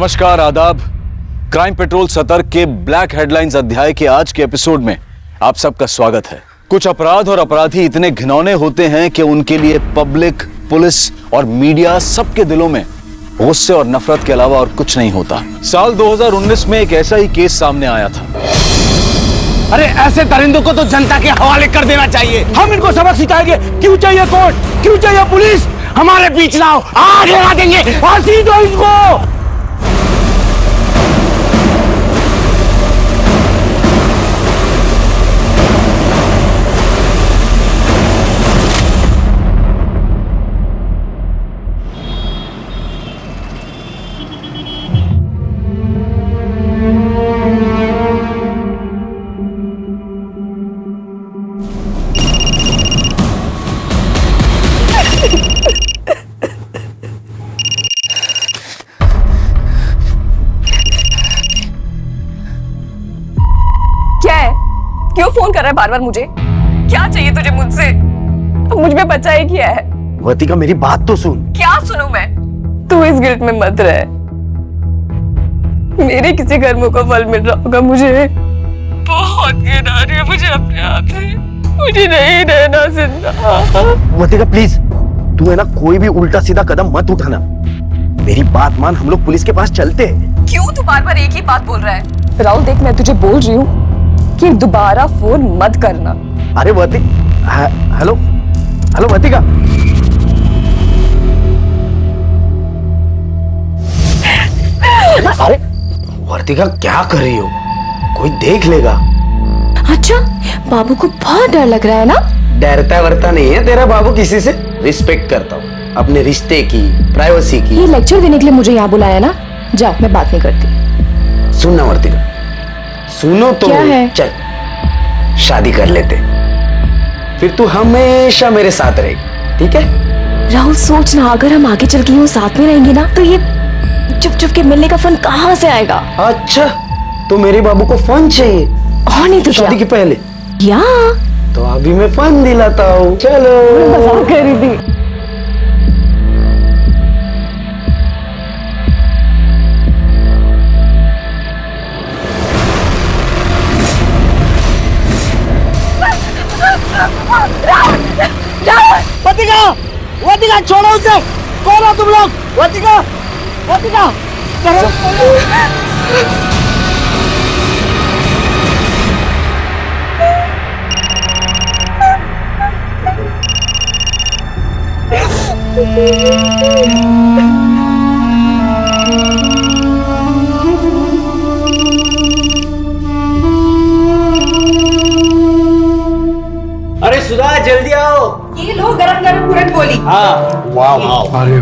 नमस्कार, आदाब। Crime petrol सतर्क के ब्लैक हेडलाइंस अध्याय के आज के एपिसोड में आप सबका स्वागत है। कुछ अपराध और अपराधी इतने घिनौने होते हैं कि उनके लिए पब्लिक, पुलिस और मीडिया सबके दिलों में गुस्से और नफरत के अलावा और कुछ नहीं होता। साल 2019 में एक ऐसा ही केस सामने आया था। अरे ऐसे दरिंदों को तो जनता के हवाले कर देना चाहिए। हम इनको सबक सिखाएंगे। क्यों चाहिए कोर्ट, क्यों चाहिए पुलिस? हमारे बीच ना हो, आगे ला देंगे। फांसी दो इनको। क्यों फोन कर रहा है बार बार मुझे? क्या चाहिए तुझे मुझसे? मुझ पे बचा ही किया है। वर्तिका मेरी बात तो सुन। क्या सुनूं मैं? तू इस गिल्ट में मत रह। मेरे किसी कर्मों का फल मिल रहा होगा मुझे। बहुत घिन आ रही है मुझे अपने आप से। मुझे नहीं रहना जिंदा। वर्तिका प्लीज, तू है ना कोई भी उल्टा सीधा कदम मत उठाना। मेरी बात मान, हम लोग पुलिस के पास चलते हैं। क्यों तू बार बार एक ही बात बोल रहा है? राहुल देख, मैं तुझे बोल रही हूँ कि दोबारा फोन मत करना। अरे हेलो हेलो वर्तिका। अरे वर्तिका क्या कर रही हो? कोई देख लेगा। अच्छा, बाबू को बहुत डर लग रहा है ना? डरता वरता नहीं है तेरा बाबू किसी से। रिस्पेक्ट करता हूँ अपने रिश्ते की, प्राइवेसी की। ये लेक्चर देने के लिए मुझे यहाँ बुलाया ना? जाओ, मैं बात नहीं करती। सुनना वर्तिका, सुनो तो। क्या है? चल शादी कर लेते, फिर तू हमेशा मेरे साथ रहेगी, ठीक है? राहुल सोचना, अगर हम आगे चल के यूं साथ में रहेंगे ना तो ये चुप चुप के मिलने का फन कहाँ से आएगा? अच्छा, तो मेरे बाबू को फन चाहिए और नहीं तो शादी के पहले? या तो अभी मैं फन दिलाता हूँ। चलो। मजाक कर रही थी। वर्तिका, वर्तिका छोड़ो उसे। कौन हो तुम लोग? वर्तिका, वर्तिका अरे सुधा, जल्दी आओ। ये लो गरम गरम पूरन पोली। हाँ, वाह वाह, अरे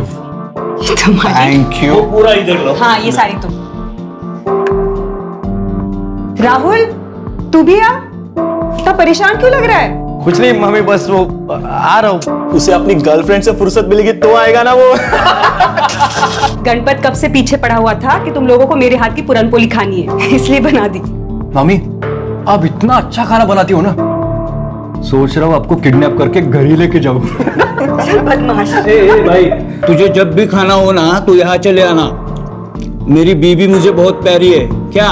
थैंक यू। पूरा इधर लो। हाँ, ये सारी तुम। राहुल, तू भी आ। इतना परेशान क्यों लग रहा है? कुछ नहीं मम्मी, बस वो आ रहा हूँ। उसे अपनी गर्लफ्रेंड से फुर्सत मिलेगी तो आएगा ना वो। गणपत कब से पीछे पड़ा हुआ था कि तुम लोगों को मेरे हाथ की पूरन पोली खानी है, इसलिए बना दी। मम्मी, आप इतना अच्छा खाना बनाती हो ना, सोच रहा हूँ आपको किडनैप करके घर ही लेके जाऊँ। बदमाश। भाई, तुझे जब भी खाना हो ना तो यहाँ चले आना। मेरी बीबी मुझे बहुत प्यारी है। क्या?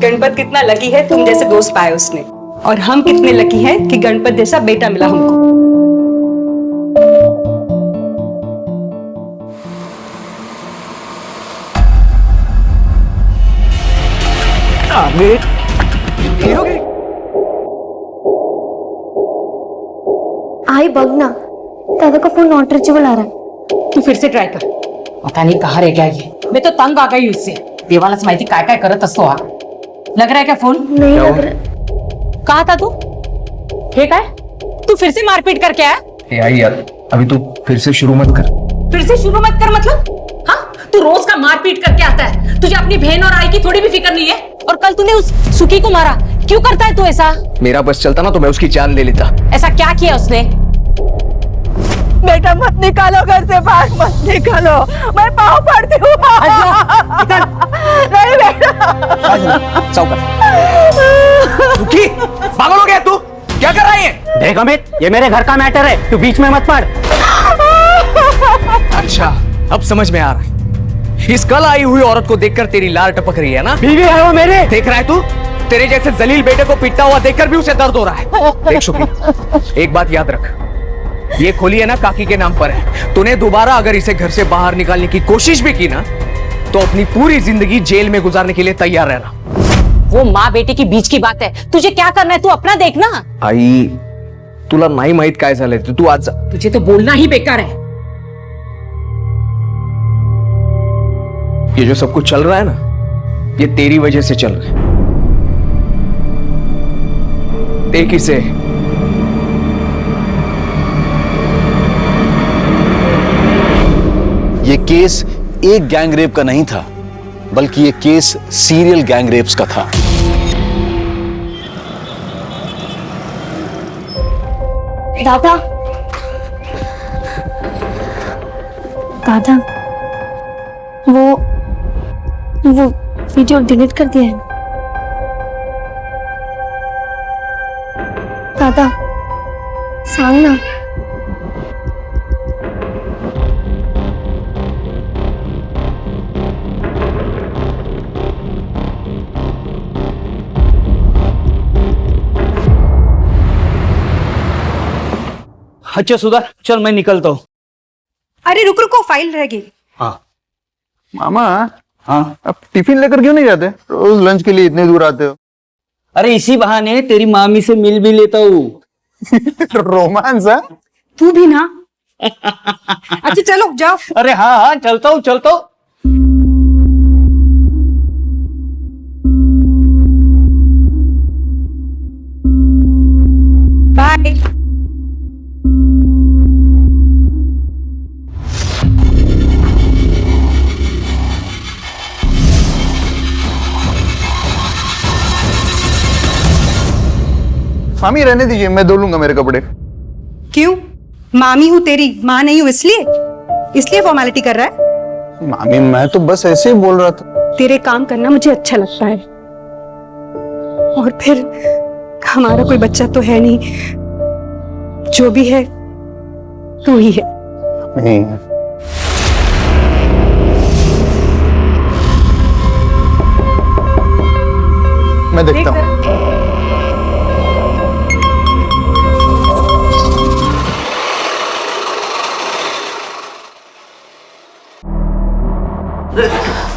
गणपत कितना लकी है तुम जैसे दोस्त पाए उसने, और हम कितने लकी हैं कि गणपत जैसा बेटा मिला हमको। आई बघ ना, दादा का फोन नॉट रीचेबल आ रहा है। तू फिर से ट्राय कर। पता नहीं कहाँ रह गया ये। मैं तो तंग आ गई उससे। देवालाच माहिती काय काय करत असतो हा। लग रहा है क्या फोन? नहीं लग रहा। कहा था तू? हे काय? तू फिर से मारपीट करके आया? आई यार, अभी तू फिर से शुरू मत कर। फिर से शुरू मत कर मतलब? हाँ, तू रोज का मारपीट करके आता है। तुझे अपनी बहन और आई की थोड़ी भी फिक्र नहीं है। और कल तूने उस सुखी को मारा, क्यों करता है तू ऐसा? मेरा बस चलता ना तो मैं उसकी जान ले लेता। ऐसा क्या किया उसने? बेटा मत निकालो घर से बाहर, मत निकालो, मैं पाँव पड़ती हूँ। नहीं बेटा। सुखी, पागल हो गया तू? क्या कर रही है? देख अमित, ये मेरे घर का मैटर है, तू बीच में मत पड़। अच्छा, अब समझ में आ रहा है। इस कल आई हुई औरत को देखकर तेरी लार टपक रही है ना? बीवी है वो मेरे। देख रहा है तू? तेरे जैसे जलील बेटे को पीटता हुआ देखकर भी उसे दर्द हो रहा है। देख शुक्री, एक बात याद रख, ये खोली है ना काकी के नाम पर है। तूने दोबारा अगर इसे घर से बाहर निकालने की कोशिश भी की ना, तो अपनी पूरी जिंदगी जेल में गुजारने के लिए तैयार रहना। वो माँ बेटे की बीच की बात है, तुझे क्या करना है तू अपना देखना। आई, तुला नाही माहित काय झालंय, तू आज जा। तुझे तो बोलना ही बेकार है। ये जो सब कुछ चल रहा है ना, ये तेरी वजह से चल रहा है। देख इसे, ये केस एक गैंग रेप का नहीं था, बल्कि ये केस सीरियल गैंग रेप्स का था। दादा, दादा, वो वीडियो डिलीट कर दिया है। दादा, सांग ना। अच्छा सुधा, चल मैं निकलता हूँ। अरे रुक रुको, फाइल रह गई। मामा, हाँ, अब टिफिन लेकर क्यों नहीं जाते? रोज लंच के लिए इतने दूर आते हो। अरे इसी बहाने तेरी मामी से मिल भी लेता हूँ। रोमांस है? तू भी ना। अच्छा चलो जाओ। अरे हाँ हाँ, चलता हूँ चलता हूँ। बाय। मामी रहने दीजिए, मैं धो लूंगा मेरे कपड़े। क्यों? मामी हूँ तेरी, माँ नहीं हूँ, इसलिए फॉर्मेलिटी कर रहा है? मामी मैं तो बस ऐसे ही बोल रहा था। तेरे काम करना मुझे अच्छा लगता है, और फिर हमारा कोई बच्चा तो है नहीं, जो भी है तू ही है। नहीं, मैं देखता हूँ।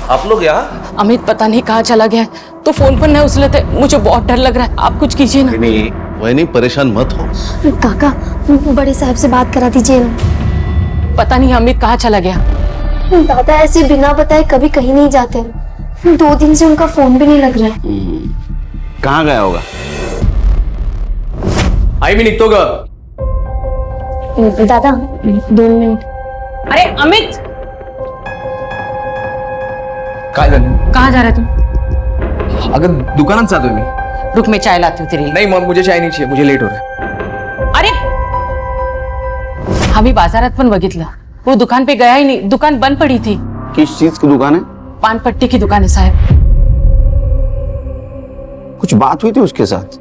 आप लोग यहाँ? अमित पता नहीं कहाँ चला गया है, तो फोन पर नहीं उछलते, मुझे बहुत डर लग रहा है। आप कुछ कीजिए ना। नहीं, वह नहीं, परेशान मत हो। काका, बड़े साहब से बात करा दीजिए ना। पता नहीं अमित कहाँ चला गया। दादा ऐसे बिना बताए कभी कहीं नहीं जाते। 2 दिन से उनका फोन भी नहीं लग रहा है। कहाँ गया होगा? आई भी निकतो ग। दादा 2 मिनट। अरे अमित, काय झालं? कहाँ जा रहा है तू? अगं दुकानात जातोय मी। रुक, मैं चाय लाती हूँ तेरे लिए। नहीं मग मुझे चाय नहीं चाहिए, मुझे लेट हो रहा है। अरे आम्ही बाजारात पण बघितलं, वो दुकान पे गया ही नहीं, दुकान बंद पड़ी थी। किस चीज की दुकान है? पान पट्टी की दुकान है साहब। कुछ बात हुई थी उसके साथ?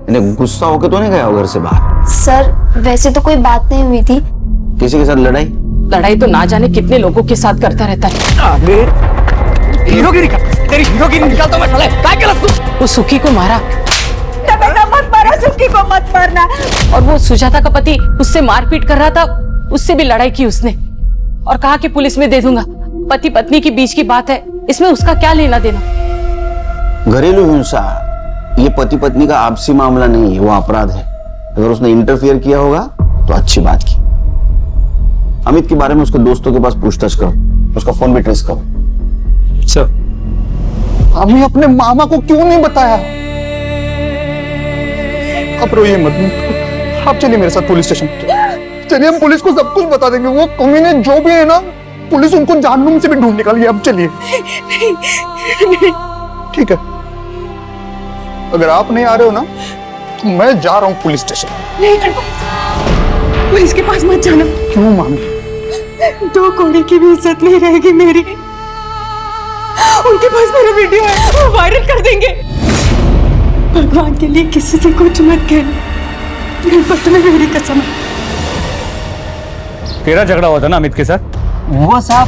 इन्हें गुस्सा होकर तो नहीं गया घर से बाहर? सर वैसे तो कोई बात नहीं हुई थी। किसी के साथ लड़ाई? लड़ाई तो ना जाने कितने लोगों के साथ करता रहता है। हीरोगिरी का, तेरी हीरोगिरी निकालता हूं मैं साले। क्या किया तू? वो सुखी को मारा, बेटा मत मारो, सुखी को मत मारना। और वो सुजाता का पति उससे मारपीट कर रहा था, उससे भी लड़ाई की उसने, और कहा कि पुलिस में दे दूंगा। पति पत्नी के बीच की बात है, इसमें उसका क्या लेना देना। घरेलू हिंसा ये पति पत्नी का आपसी मामला नहीं है, वो अपराध है। अगर उसने इंटरफियर किया होगा तो अच्छी बात की। अमित के बारे में उसके दोस्तों के पास पूछताछ करो, उसका फोन भी ट्रेस करो। सर, हमें अपने मामा को क्यों नहीं बताया? अब रोइए मत, आप चलिए मेरे साथ पुलिस स्टेशन। चलिए, हम पुलिस को सब कुछ बता देंगे। वो कमीने जो भी है ना, पुलिस उनको जहन्नुम से भी ढूंढ निकालेगी। अब चलिए। ठीक है, अगर आप नहीं आ रहे हो ना, तो मैं जा रहा हूँ पुलिस स्टेशन। नहीं पुलिस के पास मत जाना। क्यों मामी? 2 कौड़ी की भी इज्जत नहीं रहेगी मेरी। उनके पास मेरा वीडियो है, वो वायरल कर देंगे। भगवान के लिए किसी से कुछ मत कहना, गणपत में मेरी कसम है। तेरा झगड़ा हुआ था ना अमित के साथ? वो साहब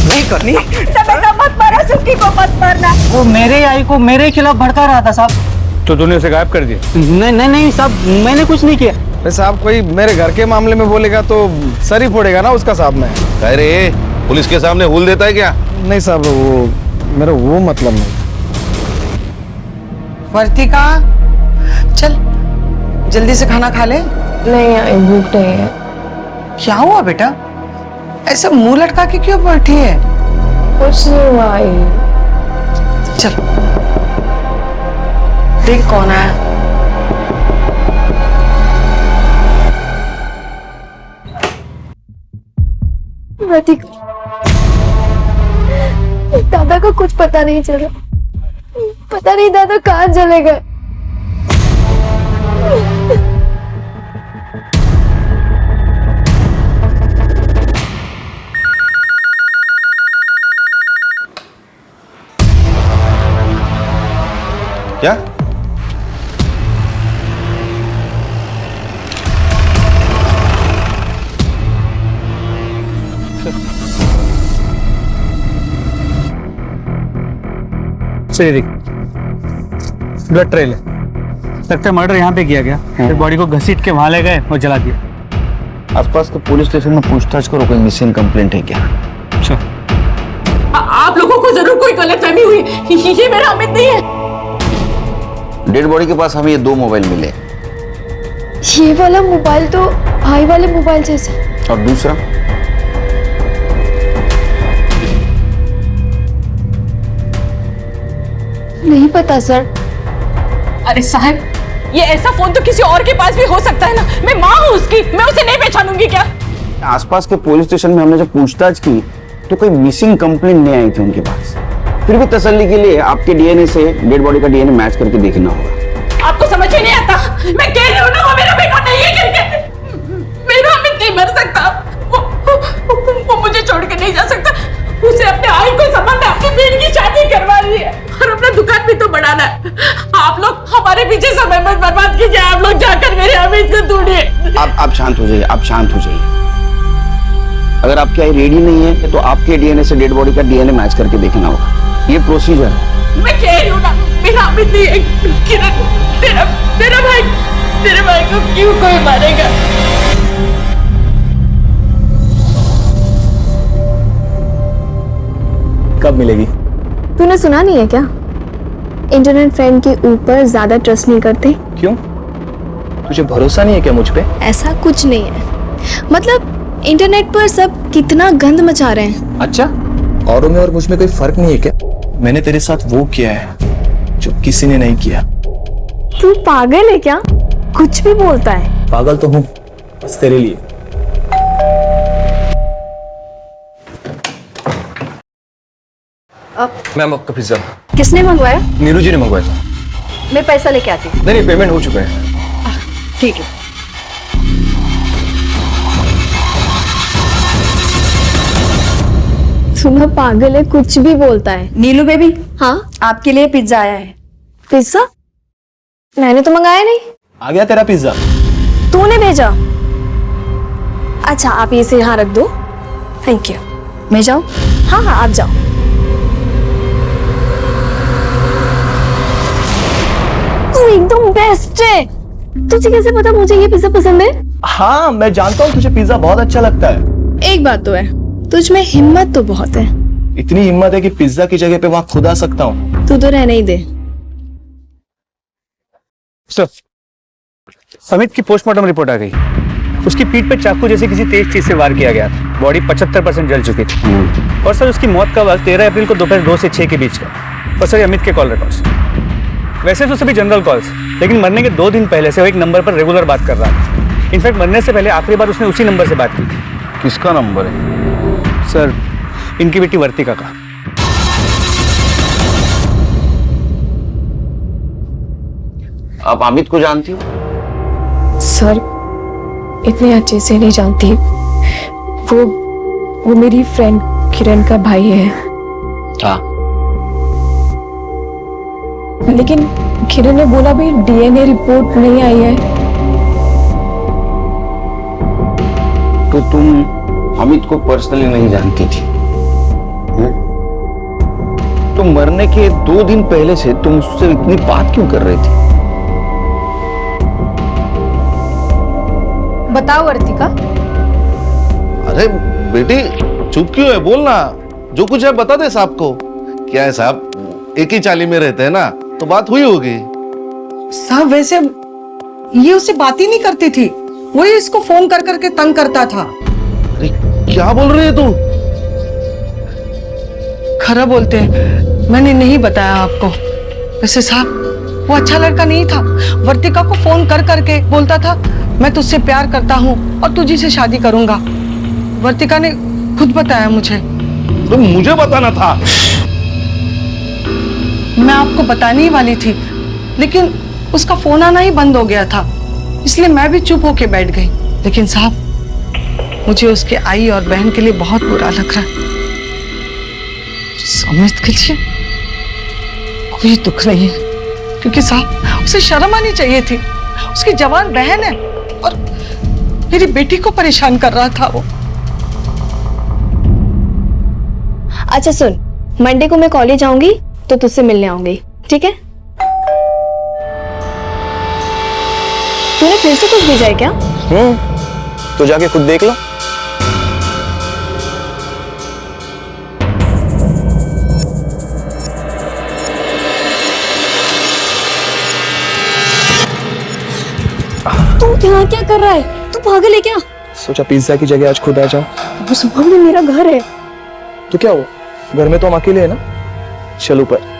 नहीं करनी। बेटा मत मारा, सुक्की को मत मारना। वो मेरे आई को मेरे खिलाफ भड़का रहा था साहब। तो तूने उसे गायब कर दिया? नहीं साहब, मैंने कुछ नहीं किया। साहब कोई मेरे घर के मामले में बोलेगा तो सर ही फोड़ेगा ना उसका साहब। मैं अरे पुलिस के सामने हुल देता है क्या? नहीं साहब, वो मेरा वो मतलब नहीं। वर्तिका चल जल्दी से खाना खा ले। नहीं आई, भूख नहीं है। क्या हुआ बेटा, ऐसा मुंह लटका के क्यों बैठी है? कुछ नहीं हुआ आई। चल देख कौन आया। दादा को कुछ पता नहीं चल रहा, पता नहीं दादा कहाँ चले गए। क्या? चलिए देख, ब्लड ट्रेल है, लगता है मर्डर यहाँ पे किया गया। फिर बॉडी को घसीट के वहां ले गए और जला दिया। आसपास के पुलिस स्टेशन में पूछताछ करो, कोई मिसिंग कंप्लेंट है क्या? अच्छा, आप लोगों को जरूर कोई गलतफहमी हुई, ये मेरा अमित नहीं है। डेड बॉडी के पास हमें ये 2 मोबाइल मिले। ये वाला मोबाइल तो भाई वाले मोबाइल जैसा। और दूसरा? नहीं पता सर। अरे साहब, ये ऐसा फोन तो किसी और के पास भी हो सकता है ना। मैं माँ हूँ उसकी, मैं उसे नहीं पहचानूंगी क्या? आसपास के पुलिस स्टेशन में हमने जब पूछताछ की तो कोई मिसिंग कंप्लेंट नहीं आई थी उनके पास। फिर भी तसल्ली के लिए आपके डीएनए से डेड बॉडी का डीएनए मैच करके देखना होगा। आपको समझ में नहीं आता? मैं कह रही हूँ ना, वो मेरा बेटा नहीं है करके। मेरा अमित नहीं मर सकता, वो मुझे छोड़ के नहीं जा सकता। उसे अपने आई को संभालना, अपनी बहन की शादी करवानी है और अपना दुकान भी तो बढ़ाना है। आप लोग हमारे पीछे समय मत बर्बाद कीजिए। आप लोग जाकर मेरे अमित को ढूंढिए। आप शांत हो जाइए, आप शांत हो जाइए। अगर आपकी आई रेडी नहीं है तो आपके डीएनए से डेड बॉडी का डीएनए मैच करके देखना होगा। ये प्रोसीजर है। मैं कह रही हूँ ना, मेरा अमित नहीं है। किरण, तेरे भाई को क्यों कोई मारेगा? कब मिलेगी? तूने सुना नहीं है क्या? इंटरनेट फ्रेंड के ऊपर ज्यादा ट्रस्ट नहीं करते। क्यों? तुझे भरोसा नहीं है क्या मुझ पे? ऐसा कुछ नहीं है, मतलब इंटरनेट पर सब कितना गंद मचा रहे हैं। अच्छा, औरों में और मुझ में कोई फर्क नहीं है क्या? मैंने तेरे साथ वो किया है जो किसी ने नहीं किया। तू पागल है क्या? कुछ भी बोलता है। पागल तो हूँ, बस तेरे लिए। मैम आपका पिज्जा। किसने मंगवाया? नीरू जी ने मंगवाया था। मैं पैसा लेके आती हूँ। नहीं, पेमेंट हो चुका है। ठीक है। सुना पागल है, कुछ भी बोलता है। नीलू बेबी, हाँ आपके लिए पिज्जा आया है। पिज्जा? मैंने तो मंगाया नहीं। आ गया तेरा पिज्जा। तूने भेजा? अच्छा, आप इसे यहाँ रख दो। Thank you. मैं जाऊँ? हाँ हाँ, आप जाओ। तू एकदम बेस्ट है। तुझे कैसे पता मुझे ये पिज्जा पसंद है? हाँ, मैं जानता हूँ तुझे पिज्जा बहुत अच्छा लगता है। एक बात तो है, तुझ में हिम्मत तो बहुत है। इतनी हिम्मत है कि पिज्जा की जगह पे वहां खुद आ सकता हूँ। तू तो रहने ही दे। सर, अमित की पोस्टमार्टम रिपोर्ट आ गई। उसकी पीठ पे चाकू जैसे किसी तेज चीज से वार किया गया था। बॉडी 75% जल चुकी थी। और सर, उसकी मौत का वक्त 13 अप्रैल को दोपहर 2 से 6 के बीच का। और सर, अमित के कॉल रिकॉर्ड्स, वैसे तो सभी जनरल कॉल्स, लेकिन मरने के 2 दिन पहले से वो एक नंबर पर रेगुलर बात कर रहा था। इनफैक्ट मरने से पहले आखिरी बार उसने उसी नंबर से बात की थी। किसका नंबर है? सर, इनकी बेटी वर्तिका का। आप अमित को जानती हो? सर, इतने अच्छे से नहीं जानती। वो मेरी फ्रेंड किरण का भाई है। हाँ। लेकिन किरण ने बोला भी डीएनए रिपोर्ट नहीं आई है। तो तुम अमित को पर्सनली नहीं जानती थी। तो मरने के 2 दिन पहले से तुम उससे इतनी बात क्यों कर रही थी? बताओ अर्तिका। अरे बेटी चुप क्यों है, बोलना। जो कुछ है बता दे साहब को। क्या है साहब, एक ही चाली में रहते हैं ना, तो बात हुई होगी। साहब वैसे ये उससे बात ही नहीं करती थी, वही इसको फोन कर करके तंग करता था। अरे क्या बोल रही है तू? खरा बोलते हैं, मैंने नहीं बताया आपको। वैसे साहब वो अच्छा लड़का नहीं था। वर्तिका को फोन कर करके बोलता था मैं तुझसे प्यार करता हूँ और तुझी से शादी करूंगा। वर्तिका ने खुद बताया मुझे। तो मुझे बताना था। मैं आपको बताने ही वाली थी, लेकिन उसका फोन आना ही बंद हो गया था, इसलिए मैं भी चुप होके बैठ गई। लेकिन साहब मुझे उसके आई और बहन के लिए बहुत बुरा लग रहा है। अमित के लिए कोई दुख नहीं है, क्योंकि साहब उसे शर्म आनी चाहिए थी। उसकी जवान बहन है और मेरी बेटी को परेशान कर रहा था वो। अच्छा सुन, मंडे को मैं कॉलेज आऊंगी तो तुझसे मिलने आऊंगी, ठीक है? तूने फिर से कुछ भेजा है क्या? तो जाके खुद देख लो। तू यहाँ क्या कर रहा है? तू पागल है क्या? सोचा पिज्जा की जगह आज खुद आ जाओ। वो सुबह में मेरा घर है। तो क्या हुआ, घर में तो हम अकेले हैं ना। चल ऊपर।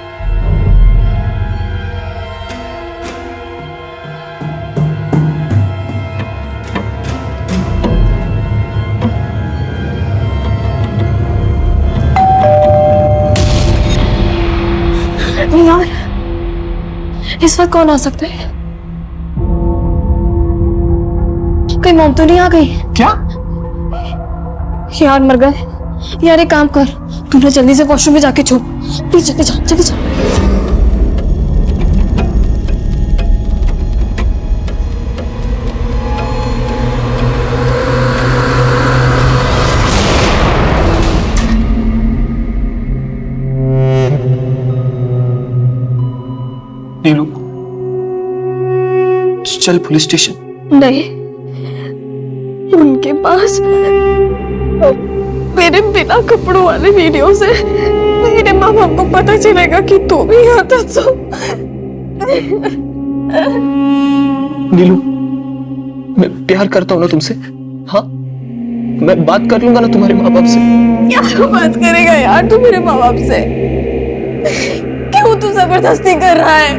यार इस वक्त कौन आ सकता है? कोई मॉम तो नहीं आ गई? क्या यार मर गए। यार एक काम कर, तू ना जल्दी से वॉशरूम में जाके छो। प्लीज जल्दी जा, जल्दी जा। नीलू चल पुलिस स्टेशन। नहीं, उनके पास मेरे बिना कपड़ों वाले वीडियो से मेरे माँ बाप को पता चलेगा कि तू भी यहाँ था। तो नीलू मैं प्यार करता हूँ ना तुमसे। हाँ मैं बात कर लूंगा ना तुम्हारे माँ बाप से। क्या बात करेगा यार तू मेरे माँ बाप से? क्यों तू जबरदस्ती कर रहा है?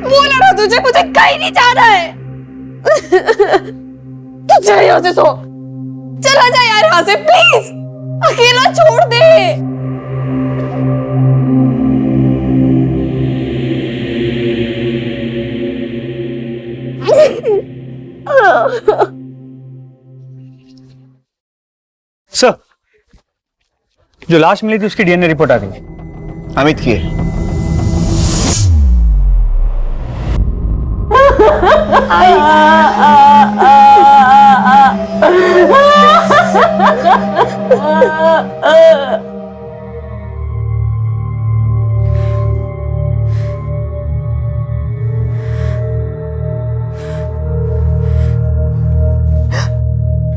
वो लड़ा तुझे मुझे कहीं नहीं जाना है। तू जा यहाँ से, सो चला जा यार यहाँ से प्लीज। अकेला छोड़ दे। सर, जो लाश मिली थी उसकी डीएनए रिपोर्ट आ गई। अमित की है।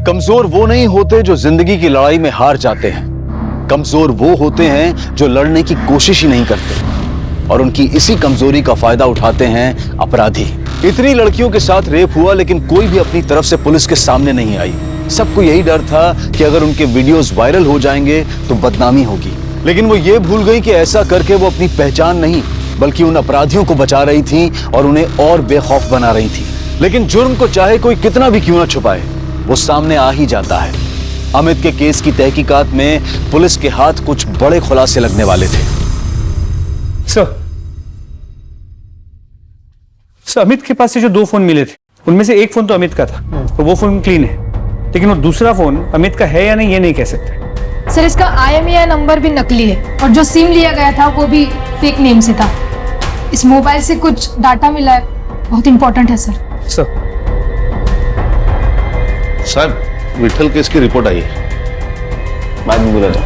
कमजोर वो नहीं होते जो जिंदगी की लड़ाई में हार जाते हैं। कमजोर वो होते हैं जो लड़ने की कोशिश ही नहीं करते, और उनकी इसी कमजोरी का फायदा उठाते हैं अपराधी। इतनी लड़कियों के साथ रेप हुआ, लेकिन कोई भी अपनी तरफ से पुलिस के सामने नहीं आई। सबको यही डर था कि अगर उनके वीडियोस वायरल हो जाएंगे तो बदनामी होगी। लेकिन वो ये भूल गई कि ऐसा करके वो अपनी पहचान नहीं बल्कि उन अपराधियों को बचा रही थी और उन्हें और बेखौफ बना रही थी। लेकिन जुर्म को चाहे कोई कितना भी क्यों ना छुपाए, वो सामने आ ही जाता है। अमित के केस की तहकीकात में पुलिस के हाथ कुछ बड़े खुलासे लगने वाले थे। सर, अमित के पास से जो 2 फोन मिले थे उनमें से एक फोन तो अमित का था, तो वो फोन क्लीन है, लेकिन वो दूसरा फोन अमित का है या नहीं ये नहीं कह सकते। सर इसका IMEI नंबर भी नकली है और जो सिम लिया गया था वो भी फेक नेम से था। इस मोबाइल से कुछ डाटा मिला है, बहुत इंपॉर्टेंट है सर। सर विठल केस की रिपोर्ट आई है। बाद में बोला था।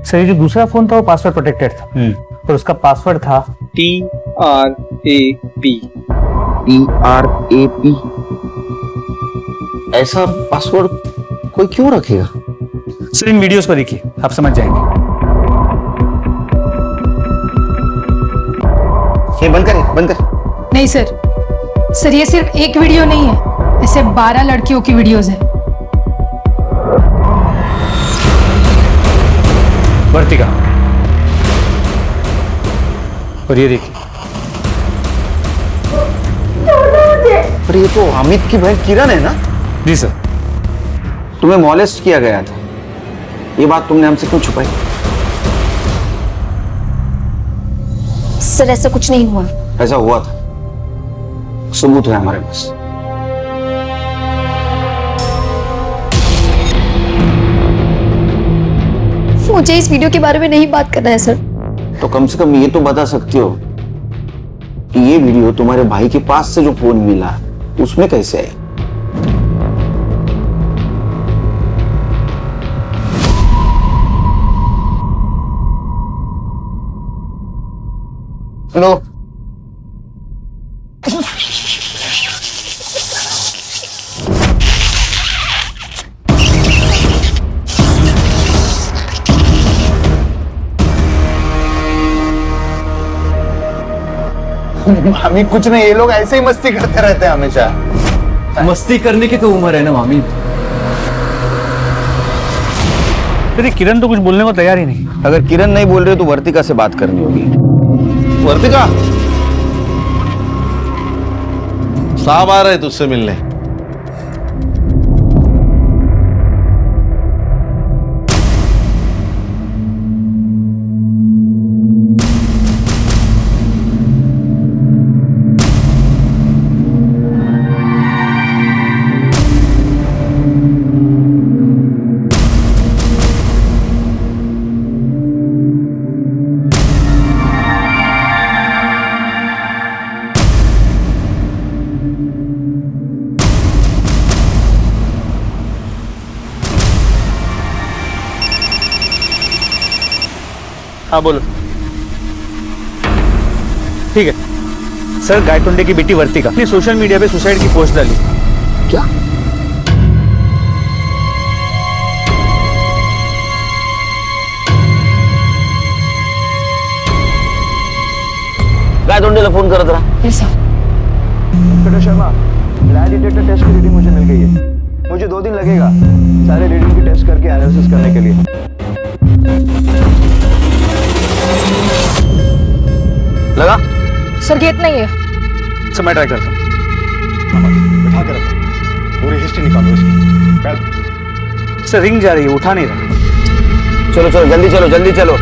सर ये जो दूसरा फोन था वो पासवर्ड प्रोटेक्टेड था और उसका पासवर्ड था TRAP। TRAP। ऐसा पासवर्ड कोई क्यों रखेगा? सर इन वीडियोस को देखिए, आप समझ जाएंगे। ये बंद कर, बंद कर। नहीं सर ये सिर्फ एक वीडियो नहीं है, ऐसे 12 लड़कियों की वीडियोस है। वर्तिका, और ये देखिए। पर ये तो अमित की बहन किरण है ना? जी सर। तुम्हें मॉलेस्ट किया गया था, ये बात तुमने हमसे क्यों छुपाई? सर ऐसा कुछ नहीं हुआ। ऐसा हुआ था, सबूत है हमारे पास। मुझे इस वीडियो के बारे में नहीं बात करना है सर। तो कम से कम ये तो बता सकती हो कि ये वीडियो तुम्हारे भाई के पास से जो फोन मिला उसमें कैसे है? हेलो। मामी कुछ नहीं, ये लोग ऐसे ही मस्ती करते रहते हैं हमेशा। मस्ती करने की तो उम्र है ना मामी। अरे किरण तो कुछ बोलने को तैयार ही नहीं। अगर किरण नहीं बोल रही तो वर्तिका से बात करनी होगी। वर्तिका, साहब आ रहे तुझसे मिलने। हाँ बोलो। ठीक है सर, गायतोंडे की बेटी वर्तिका ने सोशल मीडिया पे सुसाइड की पोस्ट डाली। क्या? गायतोंडेला फोन करत रहा। शर्मा, लाई डिटेक्टर टेस्ट की रीडिंग मुझे मिल गई है। मुझे 2 दिन लगेगा सारे रीडिंग की टेस्ट करके एनालिसिस करने के लिए। लगा? सर गेट नहीं है। सर मैं ट्राई करता हूँ। बिठा कर रखो, पूरी हिस्ट्री निकालो इसकी। सर रिंग जा रही है, उठा नहीं रहा। चलो चलो जल्दी चलो, जल्दी चलो।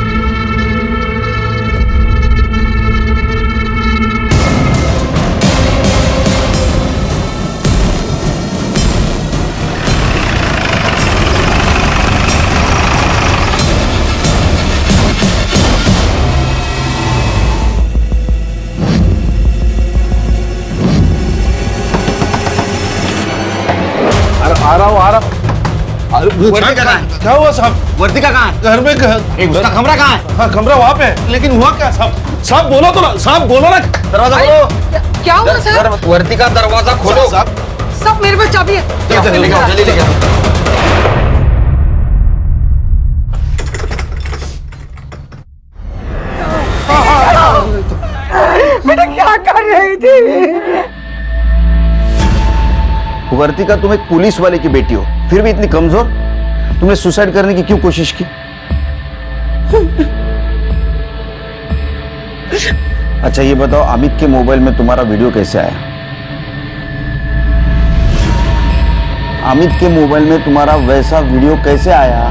आ रहा। वर्तिका कहाँ है? क्या हुआ साहब? वर्तिका कहाँ है? घर में उसका कमरा कहाँ है? हाँ कमरा वहाँ पे है, लेकिन हुआ क्या साहब? साहब बोलो तो ना, साहब बोलो ना। दरवाजा खोलो। क्या हुआ सर? वर्तिका दरवाजा खोलो। सब मेरे पास चाबी है। जल्दी लेके आओ, जल्दी लेके आओ। बेटा क्या कर रही थी? वर्तिका, तुम एक पुलिस वाले की बेटी हो, फिर भी इतनी कमजोर। तुमने सुसाइड करने की क्यों कोशिश की? अच्छा ये बताओ, अमित के मोबाइल में तुम्हारा वीडियो कैसे आया? अमित के मोबाइल में तुम्हारा वैसा वीडियो कैसे आया?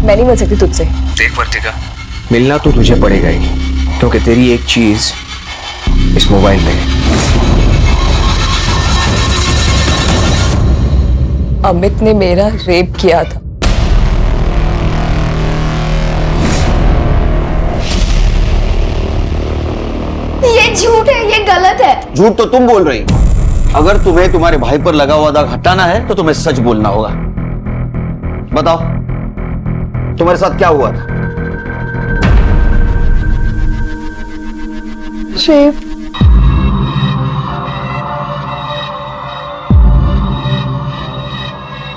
मैं नहीं मिल सकती तुझसे। देख वर्तिका, मिलना तो तुझे पड़ेगा ही, क्योंकि तेरी एक चीज इस मोबाइल में है। अमित ने मेरा रेप किया था। ये झूठ है, ये गलत है। झूठ तो तुम बोल रही। अगर तुम्हें तुम्हारे भाई पर लगा हुआ दाग हटाना है तो तुम्हें सच बोलना होगा। बताओ तुम्हारे साथ क्या हुआ था? रेप।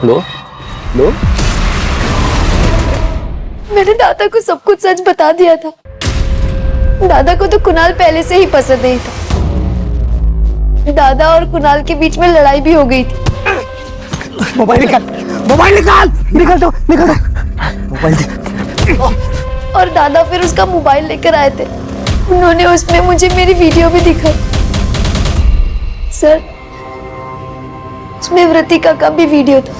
लो लो। मैंने दादा को सब कुछ सच बता दिया था। दादा को तो कुणाल पहले से ही पसंद नहीं था। दादा और कुणाल के बीच में लड़ाई भी हो गई थी। मोबाइल निकाल, मोबाइल निकाल, निकाल दो, निकाल दो मोबाइल दे। और दादा फिर उसका मोबाइल लेकर आए थे। उन्होंने उसमें मुझे मेरी वीडियो भी दिखाई। सर, उसमें वृतिका का भी वीडियो था।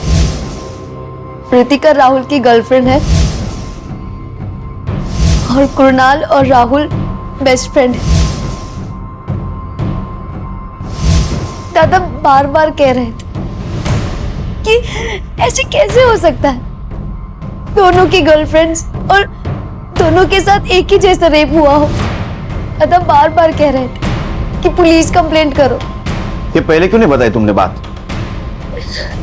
वृतिका राहुल की गर्लफ्रेंड है और कुणाल और राहुल बेस्ट फ्रेंड है। दादा बार बार कह रहे थे कि ऐसे कैसे हो सकता है, दोनों की गर्लफ्रेंड्स और दोनों के साथ एक ही जैसा रेप हुआ हो। दादा बार बार कह रहे थे कि पुलिस कंप्लेंट करो। ये पहले क्यों नहीं बताई तुमने बात?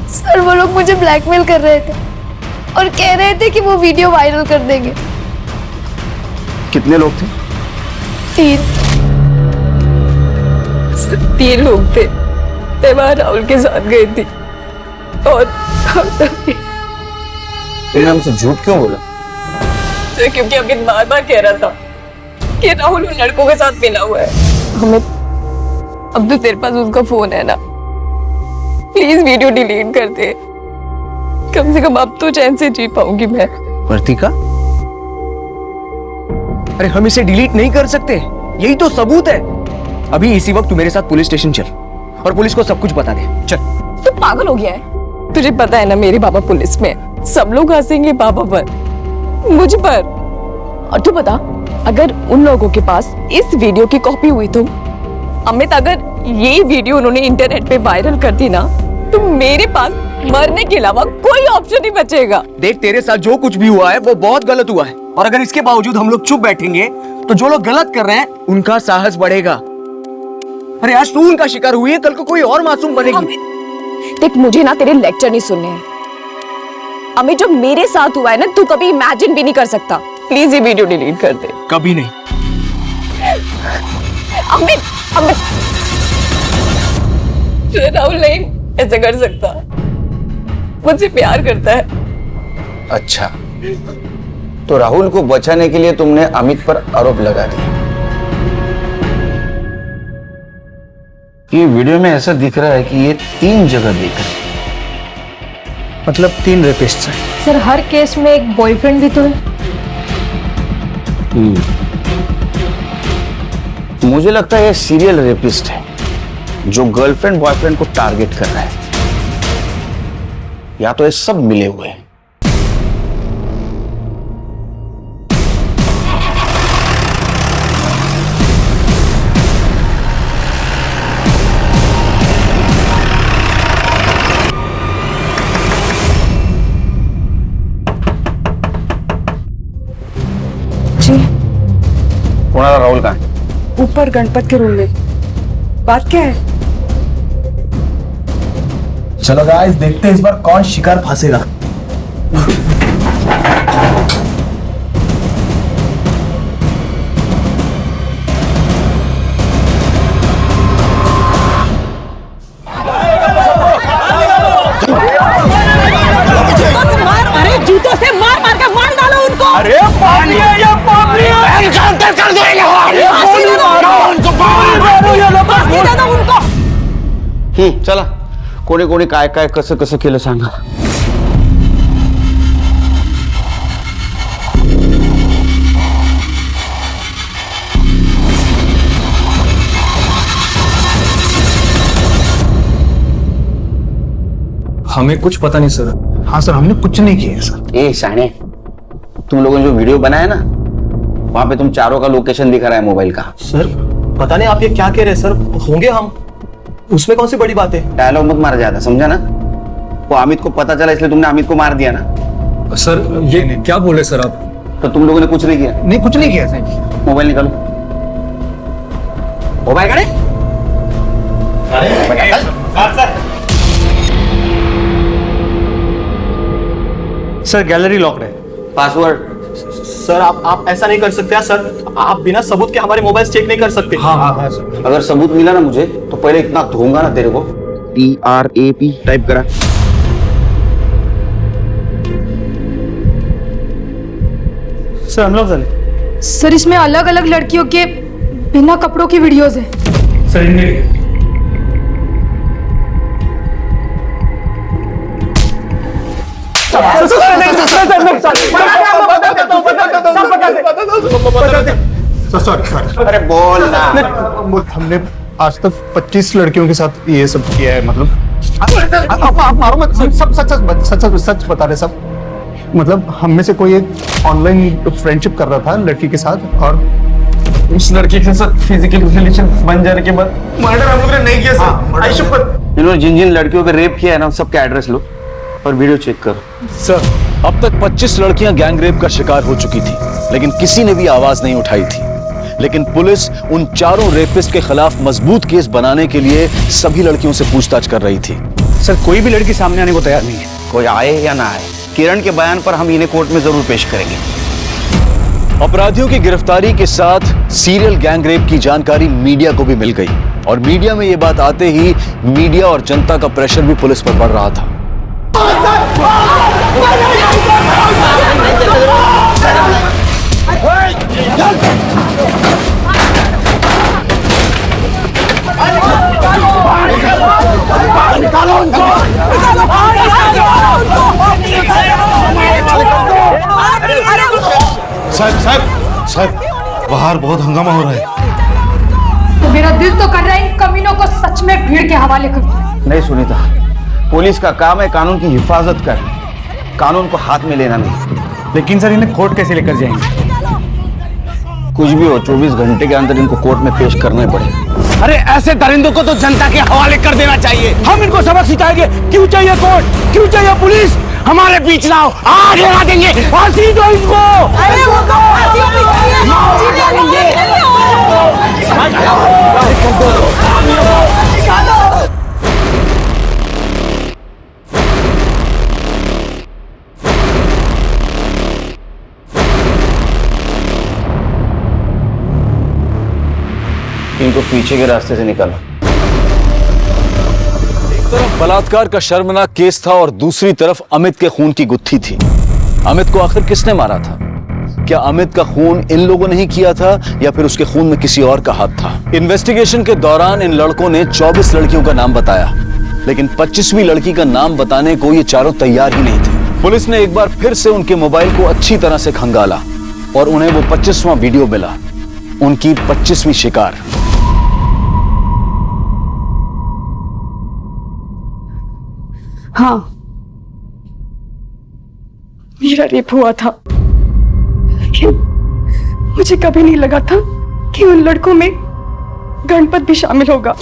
सर, वो लोग मुझे ब्लैकमेल कर रहे थे और कह रहे थे कि वो वीडियो वायरल कर देंगे। कितने लोग थे? 3 लोग थे। मैं वहां राहुल के साथ गई थी और तुमने हमसे झूठ क्यों बोला? क्योंकि अमित बार बार कह रहा था कि राहुल उन लड़कों के साथ मिला हुआ है। अमित, अब तो तेरे पास उसका फोन है ना, प्लीज वीडियो डिलीट कर दे। कम से कम अब तो चैन से जी पाऊंगी मैं। वर्तिका, अरे हम इसे डिलीट नहीं कर सकते, यही तो सबूत है। अभी इसी वक्त तू मेरे साथ पुलिस स्टेशन चल और पुलिस को सब कुछ बता दे। चल। तू पागल हो गया है? तुझे पता है ना मेरे पापा पुलिस में, सब लोग हंसेंगे पापा पर, मुझ पर। और तू बता, अगर उन लोगों के पास इस वीडियो की कॉपी हुई तो अमित, अगर ये वीडियो उन्होंने इंटरनेट पे वायरल कर दी ना, तो मेरे पास मरने के अलावा कोई ऑप्शन नहीं बचेगा। देख, तेरे साथ जो कुछ भी हुआ है वो बहुत गलत हुआ है, और अगर इसके बावजूद हम लोग चुप बैठेंगे तो जो लोग गलत कर रहे हैं उनका साहस बढ़ेगा। अरे आज तू उनका शिकार हुई है, कल को कोई और मासूम बनेगी। देख, मुझे ना तेरे लेक्चर नहीं सुनने हैं। अमित, जो मेरे साथ हुआ है ना, तू कभी इमेजिन भी नहीं कर सकता। प्लीज ये वीडियो डिलीट कर दे। कभी नहीं। अमित, अमित, राहुल नहीं ऐसे कर सकता, मुझसे प्यार करता है। अच्छा, तो राहुल को बचाने के लिए तुमने अमित पर आरोप लगा दिया। ये वीडियो में ऐसा दिख रहा है कि ये 3 जगह देख रहे हैं। मतलब 3 रेपिस्ट्स हैं। सर, हर केस में एक बॉयफ्रेंड भी तो है। मुझे लगता है ये सीरियल रेपिस्ट है जो गर्लफ्रेंड बॉयफ्रेंड को टारगेट कर रहा है, या तो ये सब मिले हुए हैं। जी, कौन राहुल कहाँ है? ऊपर गणपत के रूम में। बात क्या है? चलो गाइस, देखते हैं इस बार कौन शिकार फंसेगा। अरे जूतों से मार मार के मार डालो उनको। अरे पागल है ये, पागल है। एनकाउंटर कर दो ये। चला, कोणी कोणी काय काय कसं कसं केलं सांगा। हमें कुछ पता नहीं सर। हाँ सर, हमने कुछ नहीं किया सर। ए शाने, तुम लोगों ने जो वीडियो बनाया ना, वहां पे तुम चारों का लोकेशन दिखा रहा है मोबाइल का। सर पता नहीं आप ये क्या कह रहे हैं सर, होंगे हम, उसमें कौन सी बड़ी बात है। डायलॉग मत मारा जाता, समझा ना? वो अमित को पता चला इसलिए तुमने अमित को मार दिया ना? सर ये क्या बोले सर आप? तो तुम लोगों ने कुछ नहीं किया? नहीं, कुछ नहीं किया सर। मोबाइल निकालो। मोबाइल करे? सर गैलरी लॉक्ड है। पासवर्ड? सर आप ऐसा नहीं कर सकते सर, आप बिना सबूत के हमारे मोबाइल चेक नहीं कर सकते। हाँ सर। अगर सबूत मिला ना मुझे तो पहले इतना धोऊंगा ना तेरे को। TRAP टाइप करा। सर अनलॉक झाले। सर इसमें अलग अलग लड़कियों के बिना कपड़ों की वीडियोस है। सर इनमें सॉरी। अरे बोल ना। हमने आज तक 25 लड़कियों के साथ ये सब किया है। मतलब आप मारो मत, सब सच बता रहे सब। मतलब हम में से कोई एक ऑनलाइन फ्रेंडशिप कर रहा था लड़की के साथ, और उस लड़की के साथ फिजिकल रिलेशन बन जाने के बाद मर्डर हम लोगों ने नहीं किया सर। आई शपथ। इन्होंने जिन जिन लड़कियों पे रेप किया है ना सबका एड्रेस लो और वीडियो चेक करो। सर अब तक 25 लड़कियां गैंग रेप का शिकार हो चुकी थी, लेकिन किसी ने भी आवाज नहीं उठाई थी। लेकिन पुलिस उन चारों रेपिस्ट के खिलाफ मजबूत केस बनाने के लिए सभी लड़कियों से पूछताछ कर रही थी। सर कोई भी लड़की सामने आने को तैयार नहीं है। कोई आए या ना आए, किरण के बयान पर हम इन्हें कोर्ट में जरूर पेश करेंगे। अपराधियों की गिरफ्तारी के साथ सीरियल गैंग रेप की जानकारी मीडिया को भी मिल गई, और मीडिया में यह बात आते ही मीडिया और जनता का प्रेशर भी पुलिस पर बढ़ रहा था। साहब बाहर बहुत हंगामा हो रहा है। तो मेरा दिल तो कर रहा है इन कमीनों को सच में भीड़ के हवाले कर। नहीं सुनीता, पुलिस का काम है कानून की हिफाजत करना, कानून को हाथ में लेना नहीं। लेकिन सर इन्हें कोर्ट कैसे लेकर जाएंगे? कुछ भी हो 24 घंटे के अंदर इनको कोर्ट में पेश करना ही पड़ेगा। अरे ऐसे दरिंदों को तो जनता के हवाले कर देना चाहिए। हम इनको सबक सिखाएंगे। क्यों चाहिए कोर्ट, क्यों चाहिए पुलिस? हमारे बीच ना हो, आग लगा देंगे। फांसी दो इनको। अरे वो तो इनको पीछे के रास्ते से निकालो। एक तरफ बलात्कार का शर्मनाक केस था और दूसरी तरफ अमित के खून की गुत्थी थी। अमित को आखिर किसने मारा था? क्या अमित का खून इन लोगों ने ही किया था या फिर उसके खून में किसी और का हाथ था? इन्वेस्टिगेशन के दौरान इन लड़कों ने 24 लड़कियों का नाम बताया, लेकिन 25वीं लड़की का नाम बताने को ये चारों तैयार ही नहीं थे। पुलिस ने एक बार फिर से उनके मोबाइल को अच्छी तरह से खंगाला और उन्हें वो 25वां वीडियो मिला, उनकी 25वीं शिकार। हाँ, मेरा रेप हुआ था, लेकिन मुझे कभी नहीं लगा था कि उन लड़कों में गणपत भी शामिल होगा।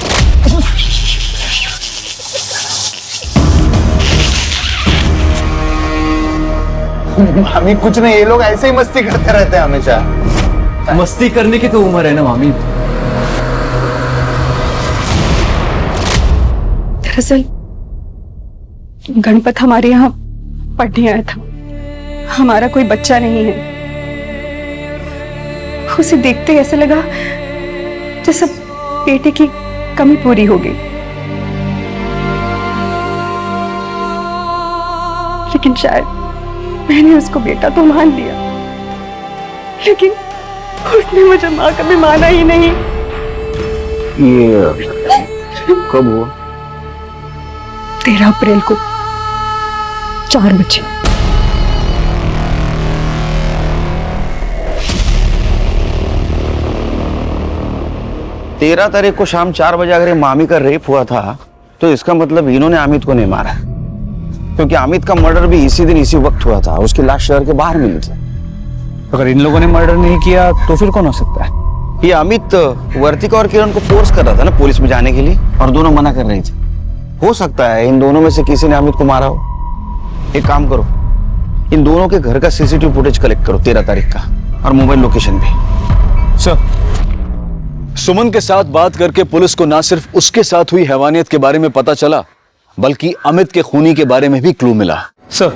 मामी कुछ नहीं, ये लोग ऐसे ही मस्ती करते रहते हैं हमेशा। मस्ती करने की तो उम्र है ना मामी। दरअसल गणपत हमारे यहाँ पढ़ने आया था। हमारा कोई बच्चा नहीं है। उसे देखते ऐसा लगा जैसे बेटे की कमी पूरी हो गई। लेकिन शायद मैंने उसको बेटा तो मान लिया, लेकिन उसने मुझे माँ कभी माना ही नहीं। ये कब हुआ? 13 अप्रैल को 4 बजे। तेरह तारीख को शाम 4 बजे अगर मामी का रेप हुआ था तो इसका मतलब इन्होंने अमित को नहीं मारा, क्योंकि अमित का मर्डर भी इसी दिन इसी वक्त हुआ था। उसकी लाश शहर के बाहर मिली थी। अगर इन लोगों ने मर्डर नहीं किया तो फिर कौन हो सकता है? ये अमित वर्तिका और किरण को फोर्स कर रहा था ना पुलिस में जाने के लिए, और दोनों मना कर रही थी। हो सकता है इन दोनों में से किसी ने अमित को मारा हो। एक काम करो, इन दोनों के घर का सीसीटीवी फुटेज कलेक्ट करो 13 तारीख का, और मोबाइल लोकेशन भी। सर, सुमन के साथ बात करके पुलिस को ना सिर्फ उसके साथ हुई हैवानियत के बारे में पता चला, बल्कि अमित के खूनी के बारे में भी क्लू मिला। सर,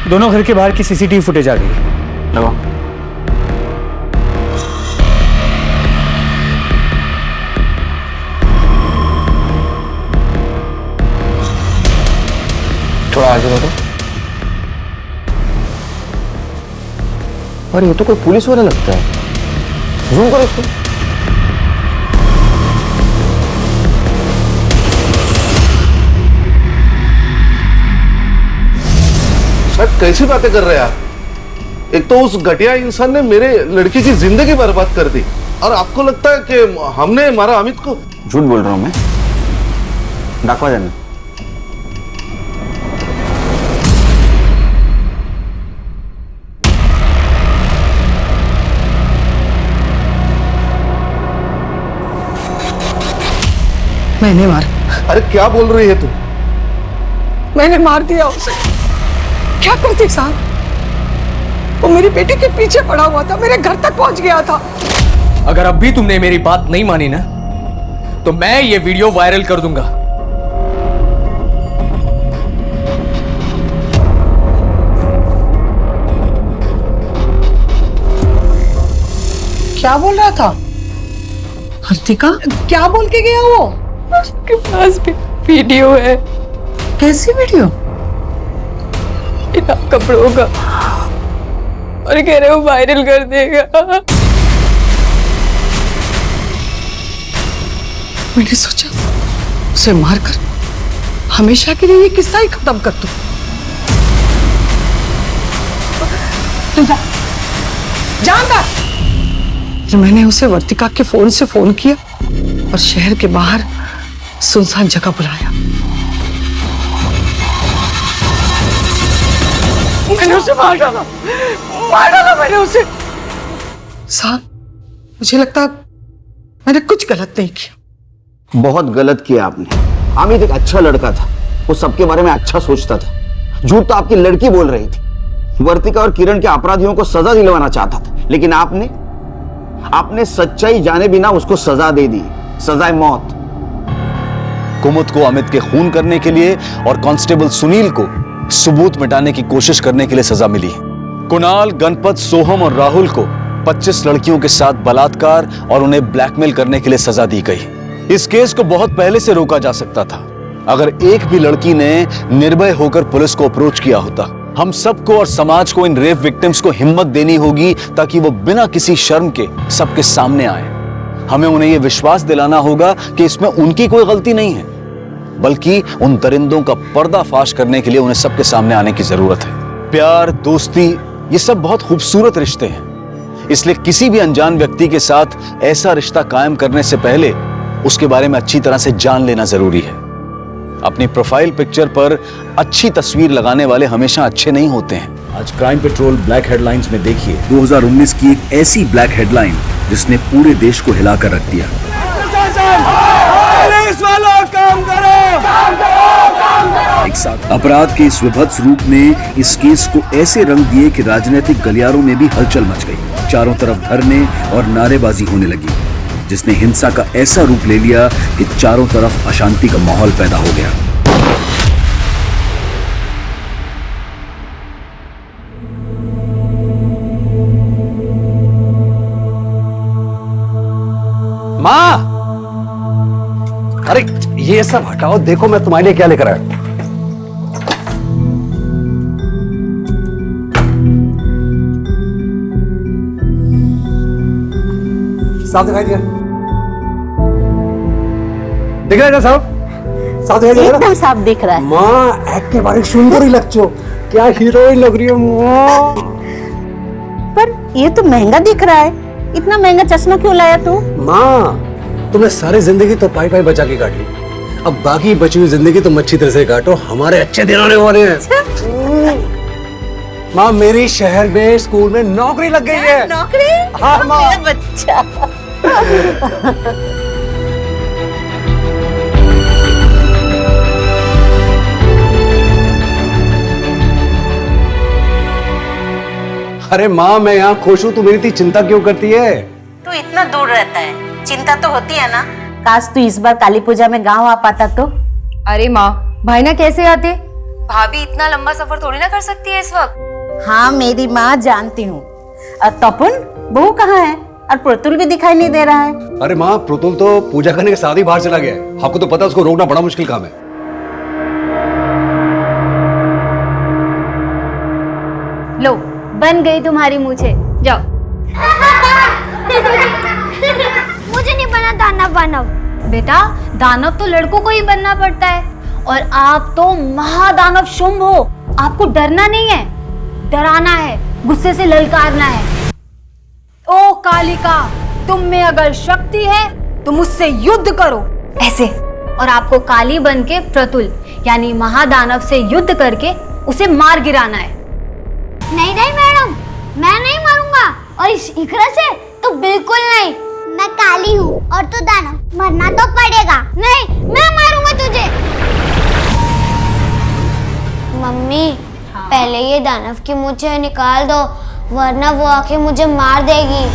दोनों घर के बाहर की सीसीटीवी फुटेज आ गई। लगाओ। थोड़ा आगे बढ़ो। और ये तो कोई पुलिस वाला लगता है। जूम करो इसको। सर कैसी बातें कर रहे हैं आप? एक तो उस घटिया इंसान ने मेरे लड़की की जिंदगी बर्बाद कर दी, और आपको लगता है कि हमने मारा अमित को? झूठ बोल रहा हूं मैं। दाखवा जाना। मैंने मारा। अरे क्या बोल रही है तू? मैंने मार दिया उसे। क्या करती साहब? वो मेरी बेटी के पीछे पड़ा हुआ था, मेरे घर तक पहुंच गया था। अगर अब भी तुमने मेरी बात नहीं मानी ना, तो मैं ये वीडियो वायरल कर दूंगा। क्या बोल रहा था हर्तिका? क्या बोल के गया वो? उसके पास भी वीडियो है। कैसी वीडियो? बिना कपड़ों का, और कह रहे हो वायरल कर देगा। मैंने सोचा उसे मारकर हमेशा के लिए ये किस्सा ही खत्म कर दूं। जानकर मैंने उसे वर्तिका के फोन से फोन किया और शहर के बाहर सुनसान जगह बुलाया। मैंने उसे मार डाला मैंने उसे। साहब, मुझे लगता मैंने कुछ गलत नहीं किया। बहुत गलत किया आपने। अमित एक अच्छा लड़का था, वो सबके बारे में अच्छा सोचता था। झूठ तो आपकी लड़की बोल रही थी। वर्तिका और किरण के अपराधियों को सजा दिलवाना चाहता था, लेकिन आपने सच्चाई जाने बिना उसको सजा दे दी, सजाए मौत। कुमुद को अमित के खून करने के लिए और कांस्टेबल सुनील को सबूत मिटाने की कोशिश करने के लिए सजा मिली। कुणाल, गणपत, सोहम और राहुल को 25 लड़कियों के साथ बलात्कार और उन्हें ब्लैकमेल करने के लिए सजा दी गई। इस केस को बहुत पहले से रोका जा सकता था, अगर एक भी लड़की ने निर्भय होकर पुलिस को अप्रोच किया होता। हम सबको और समाज को इन रेप विक्टिम्स को हिम्मत देनी होगी, ताकि वो बिना किसी शर्म के सबके सामने आए। हमें उन्हें यह विश्वास दिलाना होगा कि इसमें उनकी कोई गलती नहीं है, बल्कि उन दरिंदों का पर्दाफाश करने के लिए उन्हें सबके सामने आने की जरूरत है। प्यार, दोस्ती, ये सब बहुत खूबसूरत रिश्ते हैं, इसलिए किसी भी अनजान व्यक्ति के साथ ऐसा रिश्ता कायम करने से पहले उसके बारे में अच्छी तरह से जान लेना जरूरी है। अपनी प्रोफाइल पिक्चर पर अच्छी तस्वीर लगाने वाले हमेशा अच्छे नहीं होते हैं। आज क्राइम पेट्रोल ब्लैक हेडलाइंस में देखिए 2019 की एक ऐसी ब्लैक हेडलाइन जिसने पूरे देश को हिलाकर रख दिया। पुलिस वालों, काम करो! एक साथ अपराध के इस विभत्स रूप ने इस केस को ऐसे रंग दिए कि राजनीतिक गलियारों में भी हलचल मच गई। चारों तरफ धरने और नारेबाजी होने लगी, जिसने हिंसा का ऐसा रूप ले लिया कि चारों तरफ अशांति का माहौल पैदा हो गया। माँ, अरे ये सब हटाओ, देखो मैं तुम्हारे लिए क्या लेकर आया। साफ दिखाई दिया? दिख रहा है ना साहब? साफ दिखाई दिया? एकदम साफ दिख रहा है। माँ, एक के बारे सुंदर ही लगचो, क्या हीरोइन लग रही हो माँ। पर ये तो महंगा दिख रहा है, इतना महंगा चश्मा क्यों लाया तू? माँ, तुमने सारी जिंदगी तो पाई पाई बचा के काट ली, अब बाकी बची हुई जिंदगी तुम अच्छी तरह से काटो, हमारे अच्छे दिन आने वाले हैं। माँ, मेरी शहर में स्कूल में नौकरी लग गई है। नौकरी? हाँ माँ। मेरा बच्चा। अरे माँ, मैं यहाँ खुश हूँ, तू मेरी इतनी चिंता क्यों करती है? तू इतना दूर रहता है, चिंता तो होती है ना। काश तू इस बार काली पूजा में गांव आ पाता तो। अरे माँ, भाई ना कैसे आते? भाभी इतना लंबा सफर थोड़ी ना कर सकती है इस वक्त। हाँ मेरी माँ, जानती हूँ। तपन बहू कहाँ है? और प्रतुल भी दिखाई नहीं दे रहा है। अरे माँ, प्रतुल तो पूजा करने के साथ ही बाहर चला गया है। आपको तो पता है उसको रोकना बड़ा मुश्किल काम है। लो, बन गई तुम्हारी मूछे, जाओ। मुझे नहीं बना दानव वानव। बेटा, दानव तो लड़कों को ही बनना पड़ता है, और आप तो महादानव शुंभ हो। आपको डरना नहीं है, डराना है, गुस्से से ललकारना है। ओ कालिका, तुम में अगर शक्ति है तो मुझसे युद्ध करो, ऐसे। और आपको काली बन के प्रतुल यानी महादानव से युद्ध करके उसे मार गिराना है। नहीं नहीं मैडम, मैं नहीं मारूंगा, और इस इकरा से तो बिल्कुल नहीं। मैं काली हूँ और तू दानव, मरना तो पड़ेगा। नहीं, मैं मारूंगा तुझे। मम्मी, पहले ये दानव की मूछें निकाल दो, वरना वो आके मुझे मार देगी।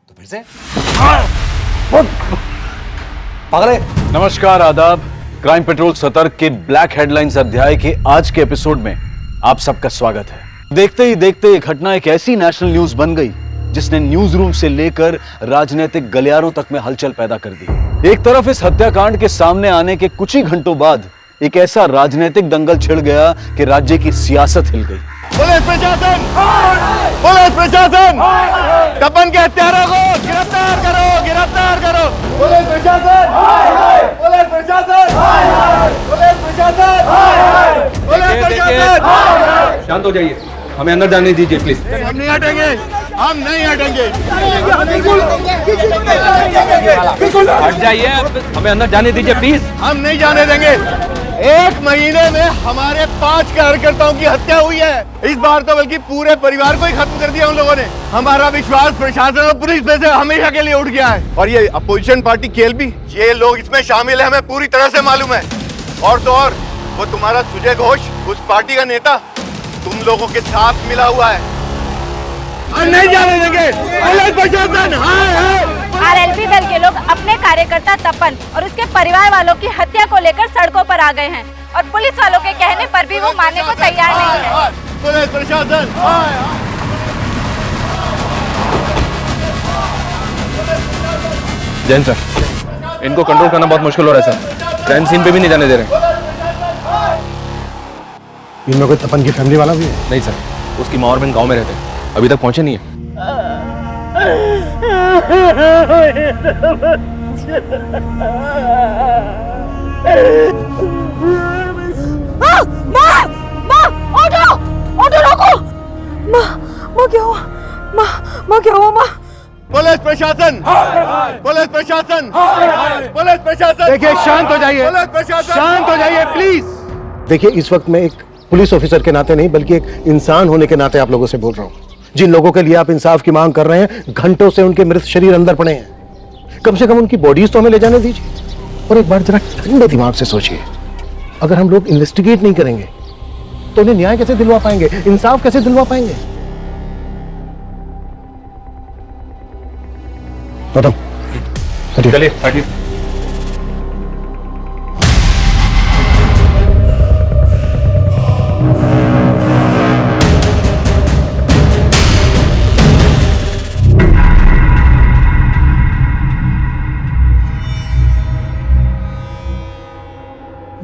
तो फिर से पागल है। नमस्कार, आदाब। क्राइम पेट्रोल सतर्क के ब्लैक हेडलाइंस अध्याय के आज के एपिसोड में आप सबका स्वागत है। देखते ही देखते ये घटना एक ऐसी नेशनल न्यूज बन गई जिसने न्यूज रूम से लेकर राजनीतिक गलियारों तक में हलचल पैदा कर दी। एक तरफ इस हत्याकांड के सामने आने के कुछ ही घंटों बाद एक ऐसा राजनीतिक दंगल छिड़ गया कि राज्य की सियासत हिल गई। पुलिस प्रशासन, पुलिस प्रशासन, तपन के हत्यारों को गिरफ्तार करो, गिरफ्तार करो। पुलिस प्रशासन, पुलिस प्रशासन, पुलिस प्रशासन, पुलिस प्रशासन। शांत हो जाइए, हमें अंदर जाने दीजिए प्लीज। हम नहीं हटेंगे, हम नहीं हटेंगे। हट जाइए, हमें अंदर जाने दीजिए प्लीज। हम नहीं जाने देंगे। एक महीने में हमारे 5 कार्यकर्ताओं की हत्या हुई है। इस बार तो बल्कि पूरे परिवार को ही खत्म कर दिया उन लोगों ने। हमारा विश्वास प्रशासन और पुलिस पे से हमेशा के लिए उठ गया है। और ये अपोजिशन पार्टी केएलबी, ये लोग इसमें शामिल है, हमें पूरी तरह से मालूम है। और तो और वो तुम्हारा सुजय घोष, उस पार्टी का नेता, तुम लोगों के साथ मिला हुआ है। नहीं जाने देंगे। पुलिस प्रशासन, आरएलपी दल के लोग अपने कार्यकर्ता तपन और उसके परिवार वालों की हत्या को लेकर सड़कों पर आ गए हैं, और पुलिस वालों के कहने पर भी वो मानने को तैयार नहीं है। पुलिस प्रशासन, जैन सर, इनको कंट्रोल करना बहुत मुश्किल हो रहा है सर। क्राइम सीन पे भी नहीं जाने दे रहे। इनमें कोई तपन की फैमिली वाला भी है? नहीं सर, उसकी माँ और बहन गांव में रहते हैं, अभी तक पहुंचे नहीं है। ऑटो रोको। माँ क्या हुआ? माँ क्या हुआ? माँ पुलिस प्रशासन, पुलिस प्रशासन, पुलिस प्रशासन। देखिए, शांत हो जाइए, पुलिस प्रशासन, शांत हो जाइए प्लीज। देखिए, इस वक्त मैं एक पुलिस ऑफिसर के नाते नहीं बल्कि एक इंसान होने के नाते आप लोगों से बोल रहा हूँ। जिन लोगों के लिए आप इंसाफ की मांग कर रहे हैं, घंटों से उनके मृत शरीर अंदर पड़े हैं। कम से कम उनकी बॉडीज तो हमें ले जाने दीजिए। और एक बार जरा ठंडे दिमाग से सोचिए, अगर हम लोग इन्वेस्टिगेट नहीं करेंगे तो उन्हें न्याय कैसे दिलवा पाएंगे, इंसाफ कैसे दिलवा पाएंगे? मैडम, चलिए हटिए।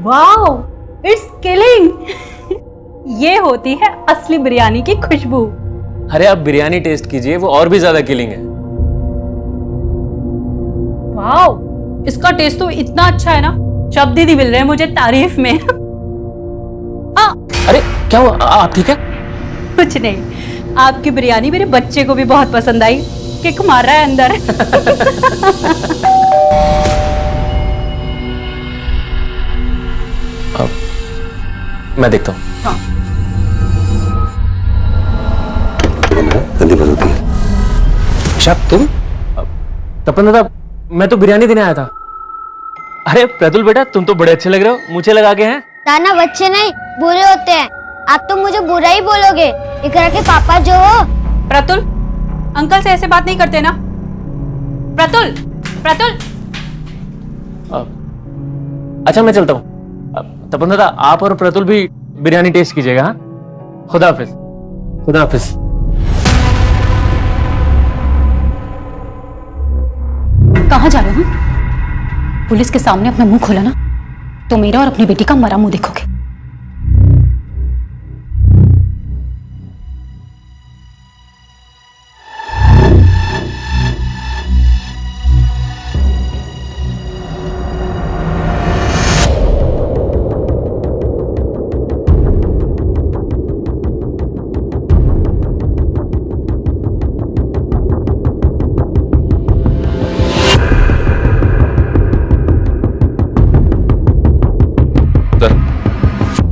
Wow, it's killing. ये होती है असली बिरयानी की खुशबू। अरे आप बिरयानी टेस्ट कीजिए, वो और भी ज्यादा किलिंग है। वाओ, इसका टेस्ट तो इतना अच्छा है ना, शब्द ही नहीं मिल रहे मुझे तारीफ में। अरे क्या हुआ, आप ठीक है? कुछ नहीं, आपकी बिरयानी मेरे बच्चे को भी बहुत पसंद आई। किक मार रहा है अंदर। मैं देखता हूँ। गंदी बात होती है। अच्छा तुम? तपन दादा, मैं तो बिरयानी देने आया था। अरे प्रतुल बेटा, तुम तो बड़े अच्छे लग रहे हो, मुझे लगा के हैं। नाना बच्चे नहीं बुरे होते हैं, आप तो मुझे बुरा ही बोलोगे। इकरा के पापा जो हो। प्रतुल, अंकल से ऐसे बात नहीं करते ना। प्रतुल, प्रतुल। अच्छा मैं चलता हूँ। तपन दादा, आप और प्रतुल भी बिरयानी टेस्ट कीजिएगा। हाँ, खुदा हाफिज। खुदा हाफिज। कहाँ जा रहे हो? पुलिस के सामने अपना मुंह खोला ना तो मेरा और अपनी बेटी का मरा मुंह देखोगे।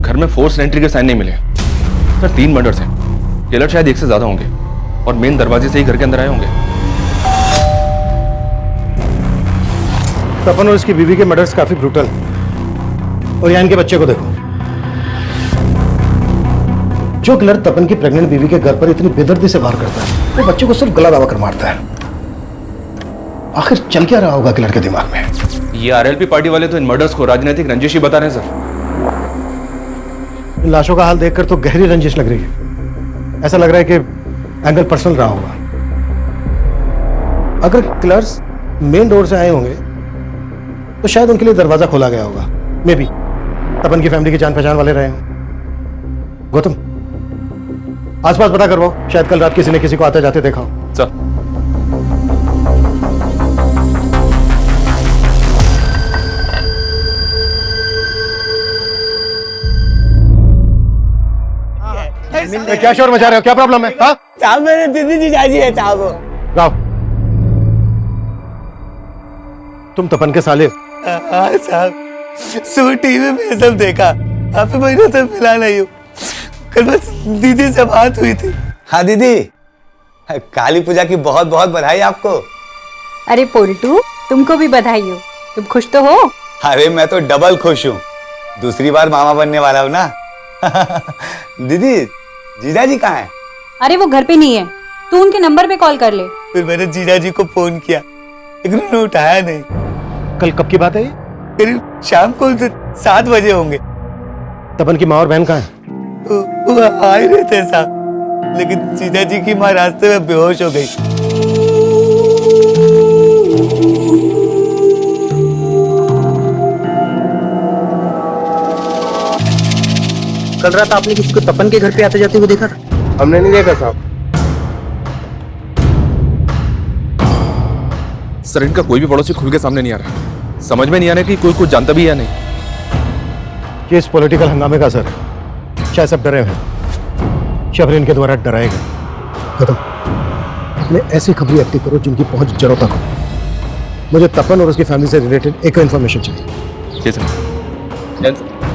घर में फोर्स एंट्री के साइन नहीं मिले सर। 3 मर्डर्स हैं, किलर शायद 1 से ज्यादा होंगे और मेन दरवाजे से ही घर के अंदर आए होंगे। तपन और इसकी बीवी के मर्डर्स काफी ब्रूटल। और यहाँ इनके बच्चे को देखो। जो किलर तपन की प्रेग्नेंट बीवी के घर पर इतनी बेदर्दी से वार करता है, वो बच्चे को सिर्फ गला दबाकर मारता है। आखिर चल क्या रहा होगा किलर के दिमाग में? ये आरएलपी पार्टी वाले तो इन मर्डर्स को राजनीतिक रंजिश ही बता रहे हैं सर। इन लाशों का हाल देखकर तो गहरी रंजिश लग रही है। ऐसा लग रहा है कि एंगल पर्सनल रहा होगा। अगर किलर्स मेन डोर से आए होंगे तो शायद उनके लिए दरवाजा खोला गया होगा। मे बी तपन की फैमिली की जान पहचान वाले रहे हों। गौतम, आसपास पता करवाओ, शायद कल रात किसी ने किसी को आते जाते देखा हो। सर। क्या शोर मचा रहे हो? क्या प्रॉब्लम है? हाँ? साहब मेरे दीदी जीजाजी है साहब। गाओ। तुम तपन के साले? हाँ साहब, सुबह टीवी में ये सब देखा। काफी महीनों से मिला नहीं हूँ। कल बस दीदी से बात हुई थी। हाँ दीदी, काली पूजा की बहुत बहुत बधाई आपको। अरे पोल्टू, तुमको भी बधाई हो। तुम खुश तो हो? अरे मैं तो डबल खुश हूँ, दूसरी बार मामा बनने वाला हूँ ना। दीदी, जीजाजी कहाँ है? अरे वो घर पे नहीं है, तू उनके नंबर पे कॉल कर ले। फिर मैंने जीजाजी को फोन किया, लेकिन उन्होंने उठाया नहीं। कल कब की बात है ये? करीब शाम को 7 बजे होंगे। तपन की माँ और बहन कहाँ है? वो आ ही रहे थे साहब, लेकिन जीजाजी की माँ रास्ते में बेहोश हो गई। कल रात आपने किसी को तपन के घर पे आते जाते हुए देखा था? हमने नहीं देखा साहब। सर, इनका कोई भी पड़ोसी खुल के सामने नहीं आ रहा। समझ में नहीं आ रहा कि कोई कुछ जानता भी या नहीं। ये इस पॉलिटिकल हंगामे का असर है। शायद सब डरे हुए। शबरी इनके द्वारा डराए गए। खत्म। अपने ऐसी खबरी एक्टिव करो जिनकी पहुंच जड़ों तक हो। मुझे तपन और उसकी फैमिली से रिलेटेड एक इन्फॉर्मेशन चाहिए। जी सर।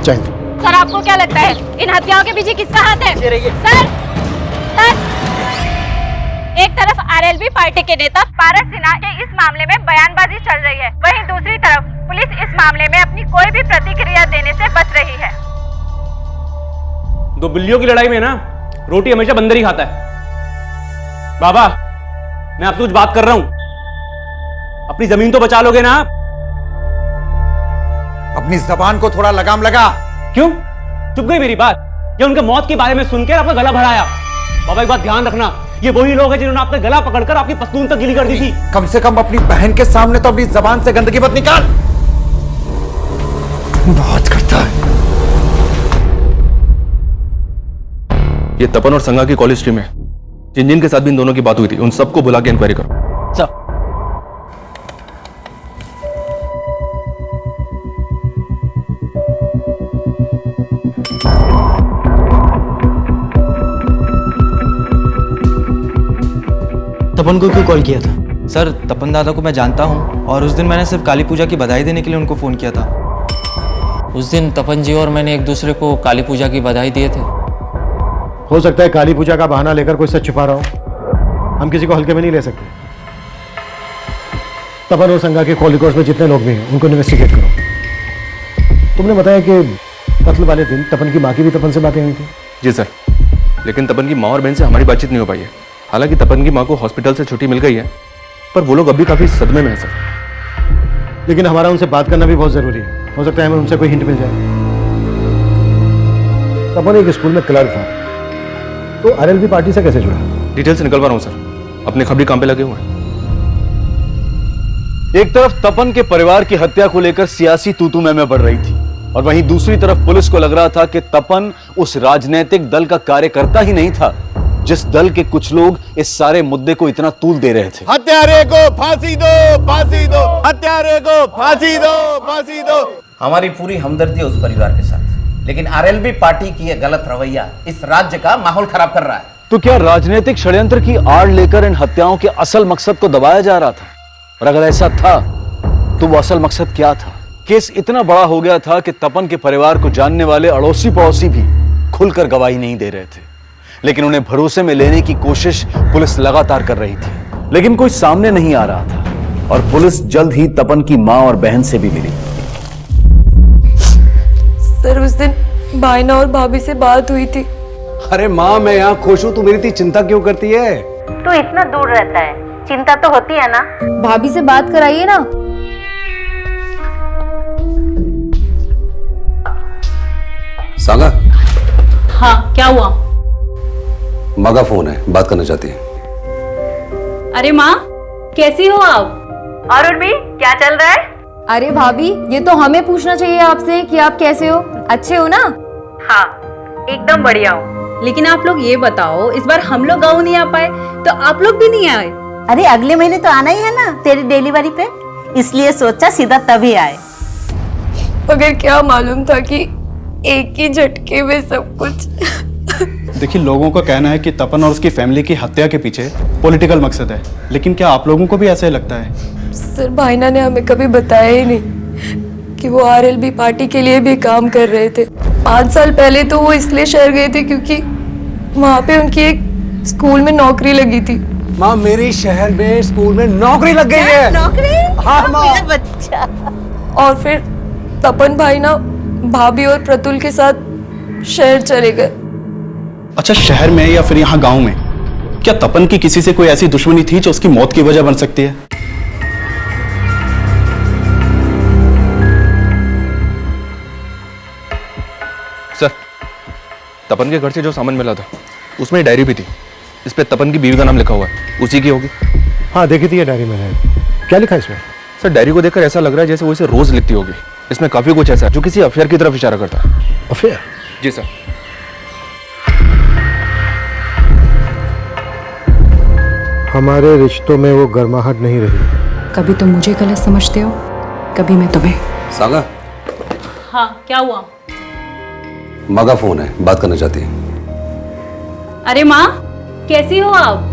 चाहिए। सर, आपको क्या लगता है इन हत्याओं के पीछे किसका हाथ है? सर, एक तरफ आरएलपी पार्टी के नेता पारस सिन्हा के इस मामले में बयानबाजी चल रही है, वहीं दूसरी तरफ पुलिस इस मामले में अपनी कोई भी प्रतिक्रिया देने से बच रही है। दो बिल्लियों की लड़ाई में ना रोटी हमेशा बंदर ही खाता है। बाबा, मैं आपसे कुछ बात कर रहा हूं, अपनी जमीन तो बचा लोगे ना आप? अपनी जबान को थोड़ा लगाम लगा। क्यों चुप गई मेरी बात? या उनके मौत के बारे में सुनकर आपका गला बढ़ाया? बाबा एक बात ध्यान रखना, ये वही लोग हैं जिन्होंने आपका गला पकड़कर आपकी पस्तून तक गीली कर दी थी। कम से कम अपनी बहन के सामने तो अपनी जबान से गंदगी मत निकाल। बहुत करता है। ये तपन और संगा की कॉलेज टीम है। जिन जिन के साथ भी इन दोनों की बात हुई थी, उन सबको बुला के इंक्वायरी करो। सर। तपन को क्यों कॉल किया था? सर, तपन दादा को मैं जानता हूँ और उस दिन मैंने सिर्फ काली पूजा की बधाई देने के लिए उनको फोन किया था। उस दिन तपन जी और मैंने एक दूसरे को काली पूजा की बधाई दिए थे। हो सकता है काली पूजा का बहाना लेकर कोई सच छुपा रहा हो। हम किसी को हल्के में नहीं ले सकते। तपन और संगा के कॉल रिकॉर्ड्स में जितने लोग भी हैं उनको इन्वेस्टिगेट करो। तुमने बताया कि कत्ल वाले दिन तपन की माँ की भी तपन से बातें हुई थी। जी सर, लेकिन तपन की माँ और बहन से हमारी बातचीत नहीं हो पाई है। हालांकि तपन की माँ को हॉस्पिटल से छुट्टी मिल गई है, पर वो लोग अभी काफी सदमे में हैं सर। लेकिन हमारा उनसे बात करना भी बहुत जरूरी है, हो सकता है हमें उनसे कोई हिंट मिल जाए। तपन एक स्कूल में क्लर्क था, तो आरएलबी पार्टी से कैसे जुड़ा? डिटेल्स निकलवा रहा हूँ सर, अपने खबरी काम पे लगे हुए हैं। एक तरफ तपन के परिवार की हत्या को लेकर सियासी तूतू में बढ़ रही थी, और वहीं दूसरी तरफ पुलिस को लग रहा था कि तपन उस राजनीतिक दल का कार्यकर्ता ही नहीं था जिस दल के कुछ लोग इस सारे मुद्दे को इतना तूल दे रहे थे। हत्यारे को फांसी दो, फांसी दो, हत्यारे को फांसी दो, फांसी दो। हमारी पूरी हमदर्दी है उस परिवार के साथ, लेकिन आरएलबी पार्टी की यह गलत रवैया इस राज्य का माहौल खराब कर रहा है। तो क्या राजनीतिक षड्यंत्र की आड़ लेकर इन हत्याओं के असल मकसद को दबाया जा रहा था? और अगर ऐसा था तो वो असल मकसद क्या था? केस इतना बड़ा हो गया था कि तपन के परिवार को जानने वाले अड़ोसी पड़ोसी भी खुलकर गवाही नहीं दे रहे थे, लेकिन उन्हें भरोसे में लेने की कोशिश पुलिस लगातार कर रही थी, लेकिन कोई सामने नहीं आ रहा था। और पुलिस जल्द ही तपन की मां और बहन से भी मिली। सर उस दिन भाईना और भाभी से बात हुई थी। अरे माँ, मैं यहाँ खुश हूँ, तू मेरी इतनी चिंता क्यों करती है? तो इतना दूर रहता है, चिंता तो होती है ना। भाभी से बात कराइए ना। सागा, हाँ क्या हुआ? माँ का फोन है, बात करना चाहती है। अरे माँ कैसी हो आप? और उर्मी क्या चल रहा है? अरे भाभी, ये तो हमें पूछना चाहिए आपसे कि आप कैसे हो, अच्छे हो ना? हाँ एकदम बढ़िया हूँ। लेकिन आप लोग ये बताओ, इस बार हम लोग गाँव नहीं आ पाए तो आप लोग भी नहीं आए? अरे अगले महीने तो आना ही है ना तेरी डिलीवरी पे, इसलिए सोचा सीधा तभी आए। मगर क्या मालूम था कि एक ही झटके में सब कुछ। देखिए, लोगों का कहना है कि तपन और उसकी फैमिली की हत्या के पीछे पॉलिटिकल मकसद है, लेकिन क्या आप लोगों को भी ऐसा ही लगता है? सर भाईना ने हमें कभी बताया ही नहीं कि वो आरएलबी पार्टी के लिए भी काम कर रहे थे। 5 साल पहले तो वो इसलिए शहर गए थे क्योंकि वहाँ पे उनकी एक स्कूल में नौकरी लगी थी। माँ, मेरी शहर में स्कूल में नौकरी लग गई है। नौकरी? हाँ माँ। मेरा बच्चा। और फिर तपन भाईना भाभी और प्रतुल के साथ शहर चले गए। अच्छा, शहर में या फिर यहाँ गांव में क्या तपन की किसी से कोई ऐसी दुश्मनी थी जो उसकी मौत की वजह बन सकती है? सर, तपन के घर से जो सामान मिला था उसमें डायरी भी थी, इस पे तपन की बीवी का नाम लिखा हुआ है, उसी की होगी। हाँ देखी थी ये डायरी मैंने। क्या लिखा है इसमें? सर डायरी को देखकर ऐसा लग रहा है जैसे वो इसे रोज लिखती होगी। इसमें काफी कुछ ऐसा है जो किसी अफेयर की तरफ इशारा करता है। अफेयर? जी सर। हमारे रिश्तों में वो गर्माहट नहीं रही। कभी तुम मुझे गलत समझते हो, कभी मैं तुम्हें। सागा, हाँ क्या हुआ? माँ का फोन है, बात करना चाहती है। अरे माँ कैसी हो आप?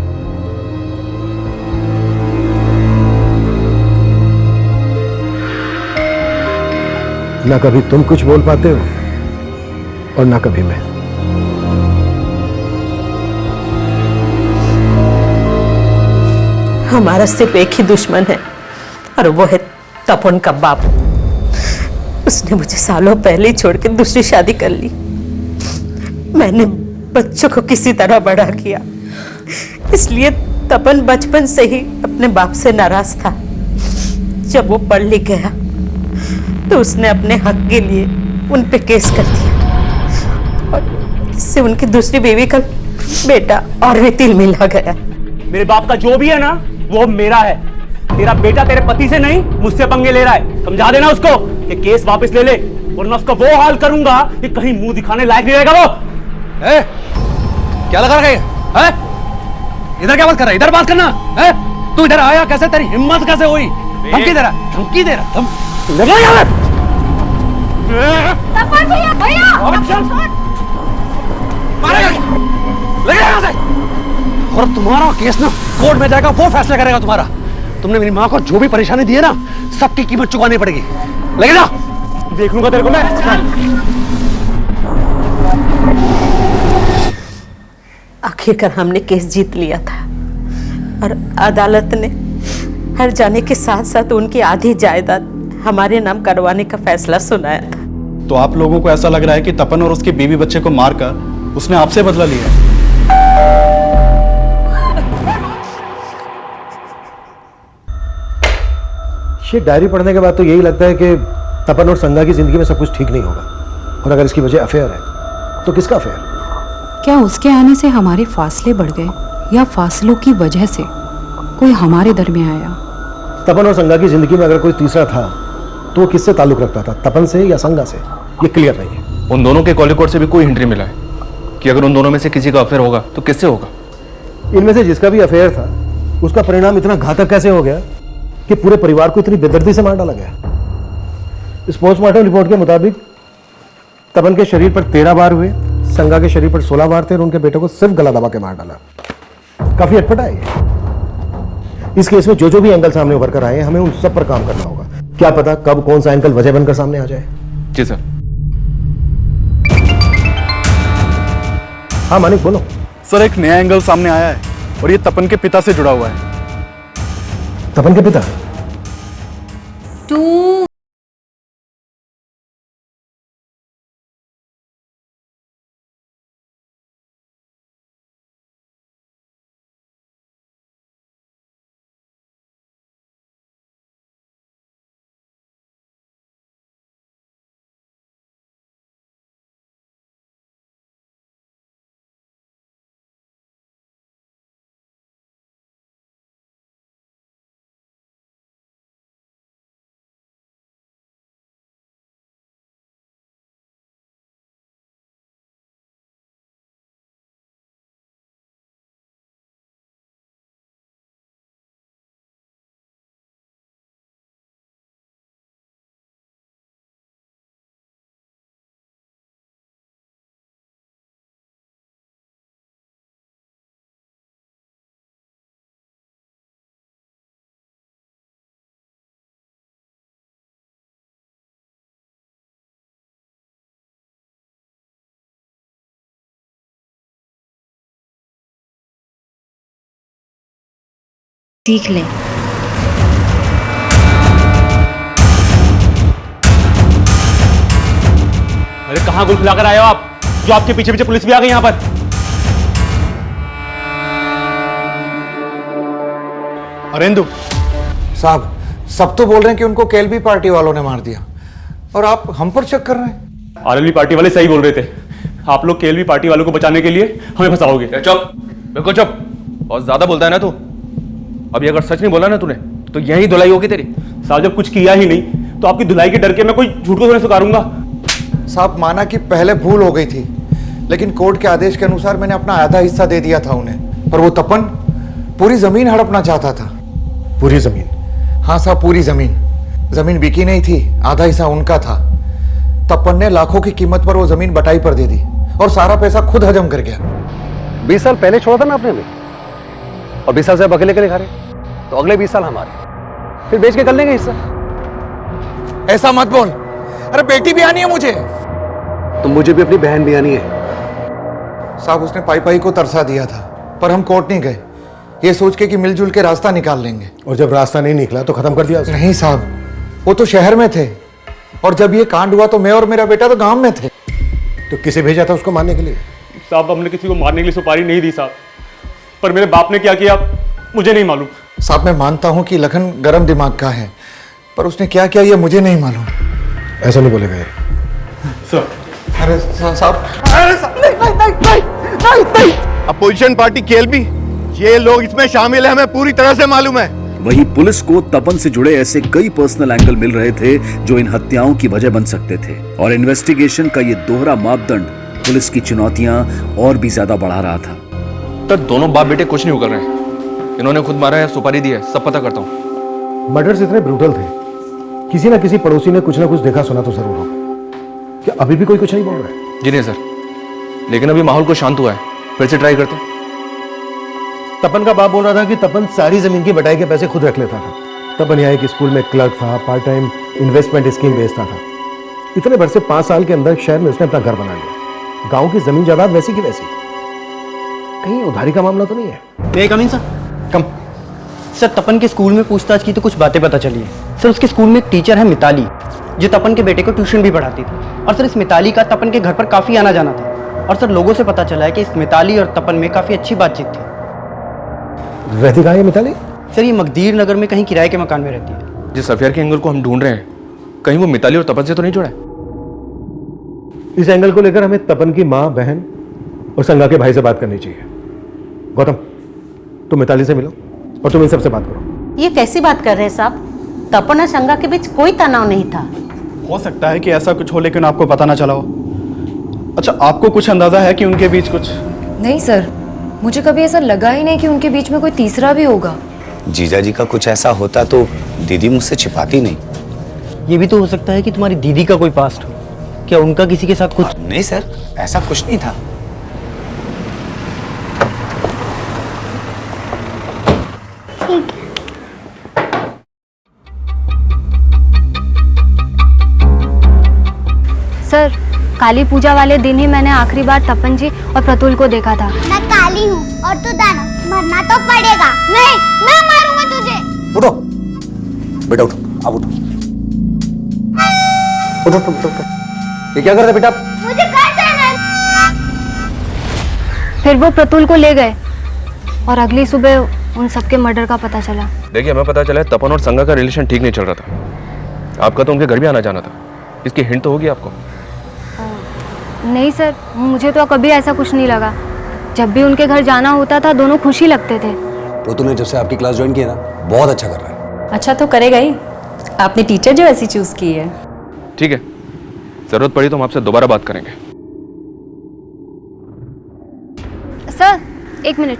ना कभी तुम कुछ बोल पाते हो और ना कभी मैं। हमारा सिर्फ एक ही दुश्मन है और वो है तपन का बाप। उसने मुझे सालों पहले ही छोड़ के दूसरी शादी कर ली। मैंने बच्चों को किसी तरह बड़ा किया, इसलिए तपन बचपन से ही अपने बाप से नाराज था। जब वो पढ़ लिख गया तो उसने अपने हक के लिए उन पे केस कर दिया और इससे उनकी दूसरी बीवी का बेटा और भी तिल मिला गया। मेरे बाप का जो भी है ना वो मेरा है। तेरा बेटा तेरे पति से नहीं मुझसे पंगे ले रहा है। समझा देना उसको कि केस वापस ले ले, वरना उसका वो हाल करूंगा कि कहीं मुंह दिखाने लायक नहीं रहेगा वो। क्या लगा रहे हैं? इधर क्या बात कर रहा है? इधर बात करना है। तू इधर आया कैसे? तेरी हिम्मत कैसे हुई? धमकी दे रहा, धमकी दे रहा। लगा यार। तपन भैया, भैया मारेगा, लगे यहाँ से। और तुम्हारा केस ना कोर्ट में जाएगा, वो फैसला करेगा तुम्हारा। तुमने मेरी माँ को जो भी परेशानी दी है ना, सबकी कीमत चुकानी पड़ेगी। लगे जा, देख लूंगा तेरे को मैं। आखिरकार हमने केस जीत लिया था और अदालत ने हर जाने के साथ साथ उनकी आधी जायदाद हमारे नाम करवाने का फैसला सुनाया था। तो आप लोगों को ऐसा लग रहा है कि तपन और उसके बीवी बच्चे को मारकर उसने आपसे बदला लिया है? ये डायरी पढ़ने के बाद तो यही लगता है कि तपन और संगा की जिंदगी में सब कुछ ठीक नहीं होगा, और अगर इसकी वजह अफेयर है तो किसका अफेयर? क्या उसके आने से हमारे फासले बढ़ गए या फासलों की वजह से कोई हमारे दरमियान आया? तपन और संगा की जिंदगी में अगर कोई तीसरा था तो वो किससे ताल्लुक रखता था, तपन से या संगा से? ये क्लियर नहीं है। उन दोनों के कॉल रिकॉर्ड से भी कोई हिंट नहीं मिला है कि अगर उन दोनों में से किसी का अफेयर होगा तो किससे होगा। इनमें से जिसका भी अफेयर था उसका परिणाम इतना घातक कैसे हो गया कि पूरे परिवार को इतनी बेदर्दी से मार डाला गया? इस पोस्टमार्टम रिपोर्ट के मुताबिक तपन के शरीर पर 13 बार हुए, संगा के शरीर पर 16 बार थे और उनके बेटे को सिर्फ गला दबा के मार डाला। काफी अटपटा है ये। इस केस में जो भी एंगल सामने उभर कर आए हमें उन सब पर काम करना होगा। क्या पता कब कौन सा एंगल वजह बनकर सामने आ जाए। जी सर। हाँ मानिक बोलो। सर एक नया एंगल सामने आया है और ये तपन के पिता से जुड़ा हुआ है। तपन के पिता? सीख ले। अरे कहाँ गुल खिलाकर आए हो आप, जो आपके पीछे पीछे पुलिस भी आ गई यहाँ पर? अरेंदु साहब, सब तो बोल रहे हैं कि उनको केएलबी पार्टी वालों ने मार दिया और आप हम पर शक कर रहे हैं। आरएलबी पार्टी वाले सही बोल रहे थे। आप लोग केएलबी पार्टी वालों को बचाने के लिए हमें फंसाओगे। चुप, बिल्कुल चुप। बहुत ज्यादा बोलता है ना तू। अभी अगर सच नहीं बोला ना तूने तो यही धुलाई होगी तेरी। साहब जब कुछ किया ही नहीं तो आपकी धुलाई के डर के मैं कोई झूठ को थोड़ी स्वीकारूंगा। साहब माना कि पहले भूल हो गई थी, लेकिन कोर्ट के आदेश के अनुसार मैंने अपना आधा हिस्सा दे दिया था उन्हें, पर वो तपन पूरी जमीन हड़पना चाहता था। पूरी जमीन? हाँ साहब, पूरी जमीन। जमीन बिकी नहीं थी, आधा हिस्सा उनका था। तपन ने लाखों की कीमत पर वो जमीन बटाई पर दे दी और सारा पैसा खुद हजम कर गया। 20 साल पहले छोड़ा था ना आपने हमें, और 20 साल से अकेले के लिए खा रहे, तो अगले 20 साल हमारे, फिर बेच के कर लेंगे हिस्सा। ऐसा मत बोल। अरे बेटी भी आनी है मुझे। तो मुझे भी अपनी बहन भी आनी है। साहब उसने पाई पाई को तरसा दिया था, पर हम कोर्ट नहीं गए, ये सोच के कि मिलजुल के रास्ता निकाल लेंगे। और जब रास्ता नहीं निकला तो खत्म कर दिया उसने? नहीं साहब, वो तो शहर में थे, और जब ये कांड हुआ तो मैं और मेरा बेटा तो गांव में थे। तो किसे भेजा था उसको मारने के लिए? साहब हमने किसी को मारने के लिए सुपारी नहीं दी साहब, पर मेरे बाप ने क्या किया मुझे नहीं मालूम। साहब मैं मानता हूं कि लखन गर्म दिमाग का है, पर उसने क्या किया ये मुझे नहीं मालूम। ऐसा नहीं बोलेगा ये। सर, अरे साहब, नहीं। अपोजिशन पार्टी केएलबी, ये लोग इसमें शामिल है, हमें पूरी तरह से मालूम है। वहीं पुलिस को तपन से जुड़े ऐसे कई पर्सनल एंगल मिल रहे थे जो इन हत्याओं की वजह बन सकते थे, और इन्वेस्टिगेशन का ये दोहरा मापदंड पुलिस की चुनौतियां और भी ज्यादा बढ़ा रहा था। तो दोनों बाप बेटे कुछ नहीं कर रहे हैं, इन्होंने खुद मारा है, सुपारी दी है, सब पता करता हूँ। मर्डर्स इतने ब्रूटल थे, किसी ना किसी पड़ोसी ने कुछ ना कुछ देखा सुना तो जरूर होगा। क्या अभी भी कोई कुछ नहीं बोल रहा है? जी नहीं सर, लेकिन अभी माहौल को शांत हुआ है, फिर से ट्राई करते। तपन का बाप बोल रहा था कि तपन सारी जमीन की बटाई के पैसे खुद रख लेता था। तपन यहाँ एक स्कूल में क्लर्क था, पार्ट टाइम इन्वेस्टमेंट स्कीम बेचता था। इतने भर से 5 साल के अंदर शहर में उसने अपना घर बना लिया। गांव की जमीन जायदाद वैसी की वैसी। कहीं उधारी का मामला तो नहीं है? कम सर तपन के स्कूल में पूछताछ की तो कुछ बातें पता चली है। सर उसके स्कूल में एक टीचर है मिताली, जो तपन के बेटे को ट्यूशन भी पढ़ाती थी। और सर इस मिताली का तपन के घर पर काफ़ी आना जाना था। और सर लोगों से पता चला है कि इस मिताली और तपन में काफ़ी अच्छी बातचीत थी। रहती कहाँ है मिताली? सर ये मकदीर नगर में कहीं किराए के मकान में रहती है। जिस अफेयर के एंगल को हम ढूंढ रहे हैं, कहीं वो मिताली और तपन से तो नहीं जुड़ा है? इस एंगल को लेकर हमें तपन की माँ, बहन और संगा के भाई से बात करनी चाहिए। गौतम, तुम मिताली से मिलो और तुम इन सबसे बात करो। ये कैसी बात कर रहे हैं साहब? तपन और संगा के बीच कोई तनाव नहीं था। हो सकता है कि ऐसा कुछ हो लेकिन आपको पता ना चला हो। अच्छा, आपको कुछ अंदाजा है कि उनके बीच कुछ? नहीं सर, मुझे कभी ऐसा लगा ही नहीं कि उनके बीच में कोई तीसरा भी होगा। जीजा जी का कुछ ऐसा होता तो दीदी मुझसे छिपाती नहीं। ये भी तो हो सकता है कि तुम्हारी दीदी का कोई पास्ट हो। क्या उनका किसी के साथ कुछ? नहीं सर, ऐसा कुछ नहीं था। ठीक है। सर, काली पूजा वाले दिन ही मैंने आखिरी बार तपन जी और प्रतुल को देखा था। मैं काली हूँ और तू दानव, मरना तो पड़ेगा। नहीं, मैं मारूंगा तुझे। उठो बेटा, उठो, आप उठो। उठो उठो उठो। ये क्या कर रहे बेटा? मुझे घर जाना है। फिर वो प्रतुल को ले गए और अगली सुबह उन सबके मर्डर का पता चला। देखिए, हमें पता चला है तपन और संगा का रिलेशन ठीक नहीं चल रहा था। आपका तो उनके घर भी आना जाना था। इसकी हिंट तो होगी आपको? नहीं सर, मुझे तो कभी ऐसा कुछ नहीं लगा। जब भी उनके घर जाना होता था दोनों खुश ही लगते थे। प्रतुल ने जब से आपकी क्लास ज्वाइन की है ना, बहुत अच्छा कर रहा है। अच्छा तो करेगा ही। आपने टीचर जो ऐसी चूज की है। ठीक है, जरूरत पड़ी तो हम आपसे दोबारा बात करेंगे। सर, एक मिनट।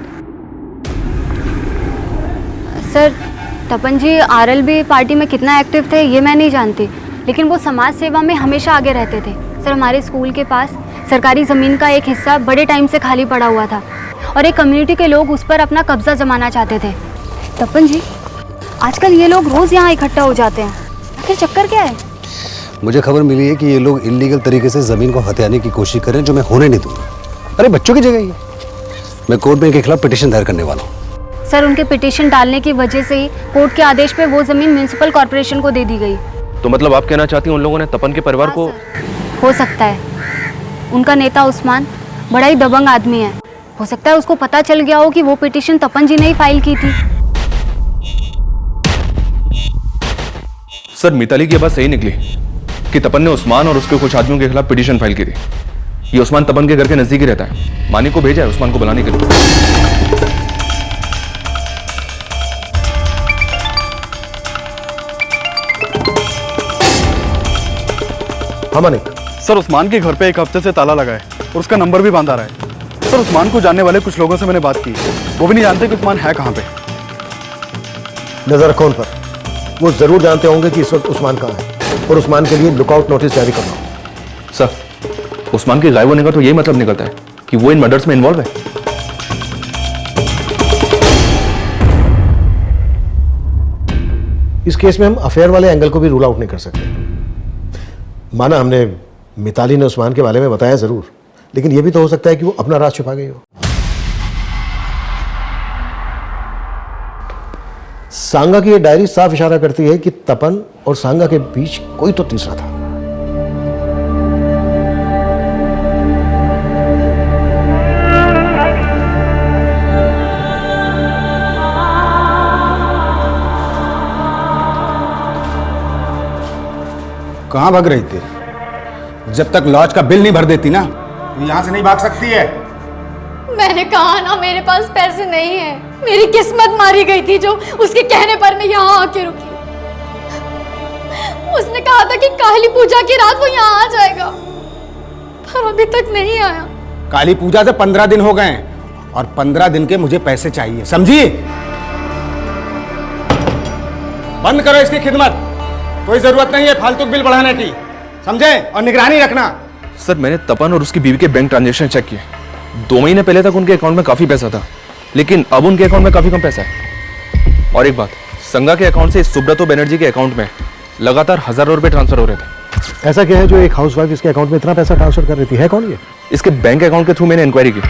सर, तपन जी आरएलबी पार्टी में कितना एक्टिव थे ये मैं नहीं जानती, लेकिन वो समाज सेवा में हमेशा आगे रहते थे। सर, हमारे स्कूल के पास सरकारी ज़मीन का एक हिस्सा बड़े टाइम से खाली पड़ा हुआ था और एक कम्युनिटी के लोग उस पर अपना कब्जा जमाना चाहते थे। तपन जी, आजकल ये लोग रोज़ यहाँ इकट्ठा हो जाते हैं। आखिर चक्कर क्या है? मुझे खबर मिली है कि ये लोग इलीगल तरीके से जमीन को हथियाने की कोशिश कर रहे हैं, जो मैं होने नहीं दूंगा। अरे बच्चों की जगह ही है। मैं कोर्ट में इनके खिलाफ पिटीशन दायर करने वाला हूँ। सर, उनके पिटीशन डालने की वजह से ही कोर्ट के आदेश पे वो ज़मीन म्यूनिसिपल कॉर्पोरेशन को दे दी गई। तो मतलब आप कहना चाहती हैं उन लोगों ने तपन के परिवार को? हो सकता है। उनका नेता उस्मान बड़ा ही दबंग आदमी है। हो सकता है उसको पता चल गया हो कि वो पिटीशन तपन जी ने ही फाइल की थी। सर, मिताली की बात सही निकली कि तपन ने उस्मान और उसके कुछ आदमियों के खिलाफ पिटीशन फाइल की थी। ये उस्मान तपन के घर के नजदीक ही रहता है। मानी को भेजा है उस्मान को बुलाने के लिए। हाँ मानिक। सर, उस्मान के घर पे एक हफ्ते से ताला लगा है और उसका नंबर भी बांधा रहा है। सर, उस्मान को जानने वाले कुछ लोगों से मैंने बात की, वो भी नहीं जानते कि उस्मान है कहाँ पे। नजर रखो उन पर। वो जरूर जानते होंगे कि इस वक्त उस्मान कहाँ है और उस्मान के लिए लुकआउट नोटिस जारी करना। सर, उस्मान के गायब होने का तो यही मतलब निकलता है कि वो इन मर्डर्स में इन्वॉल्व है। इस केस में हम अफेयर वाले एंगल को भी रूल आउट नहीं कर सकते। माना हमने मिताली ने उस्मान के बारे में बताया जरूर, लेकिन यह भी तो हो सकता है कि वो अपना राज छुपा गई हो। सांगा की ये डायरी साफ इशारा करती है कि तपन और सांगा के बीच कोई तो तीसरा था। कहाँ भाग रही थी? जब तक लॉज का बिल नहीं भर देती ना, तो यहाँ से नहीं भाग सकती है। मैंने कहा ना मेरे पास पैसे नहीं है। मेरी किस्मत मारी गई थी जो उसके कहने पर मैं यहाँ आके रुकी। उसने कहा था कि काली पूजा की रात वो यहाँ आ जाएगा, पर अभी तक नहीं आया। काली पूजा से 15 दिन हो गए हैं और 15 दिन के मुझे पैसे चाहिए, समझी? बंद करो इसकी खिदमत। कोई जरूरत नहीं है फालतू बिल बढ़ाने की, समझे? और निगरानी रखना। सर, मैंने तपन और उसकी बीवी के बैंक ट्रांजैक्शन चेक किए। 2 महीने पहले तक उनके अकाउंट में काफी पैसा था, लेकिन अब उनके अकाउंट में काफी कम पैसा है। और एक बात, संगा के अकाउंट से सुब्रतो बनर्जी के अकाउंट में लगातार हजारों रुपए ट्रांसफर हो रहे थे। ऐसा क्या है जो एक हाउसवाइफ इसके अकाउंट में इतना पैसा ट्रांसफर कर रही थी? है कौन ये? इसके बैंक अकाउंट के थ्रू मैंने इंक्वायरी की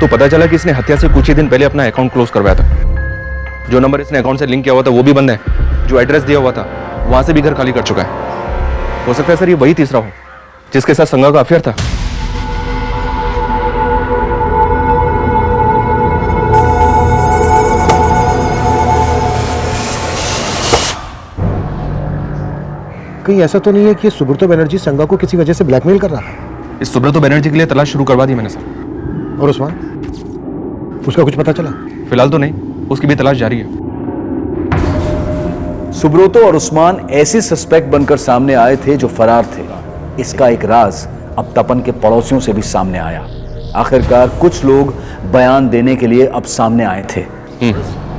तो पता चला कि इसने हत्या से कुछ ही दिन पहले अपना अकाउंट क्लोज करवाया था। जो नंबर इसने अकाउंट से लिंक किया हुआ था वो भी बंद है, जो एड्रेस दिया हुआ था वहां से भी घर खाली कर चुका है। हो सकता है सर ये वही तीसरा हो जिसके साथ संगा का अफेयर था। कहीं ऐसा तो नहीं है कि सुब्रतो बनर्जी संगा को किसी वजह से ब्लैकमेल कर रहा है? इस सुब्रतो बनर्जी के लिए तलाश शुरू करवा दी मैंने सर। और उस्मान, उसका कुछ पता चला? फिलहाल तो नहीं, उसकी भी तलाश जारी है। सुब्रतो और उस्मान ऐसे सस्पेक्ट बनकर सामने आए थे जो फरार थे। इसका एक राज अब तपन के पड़ोसियों से भी सामने आया। आखिरकार कुछ लोग बयान देने के लिए अब सामने आए थे।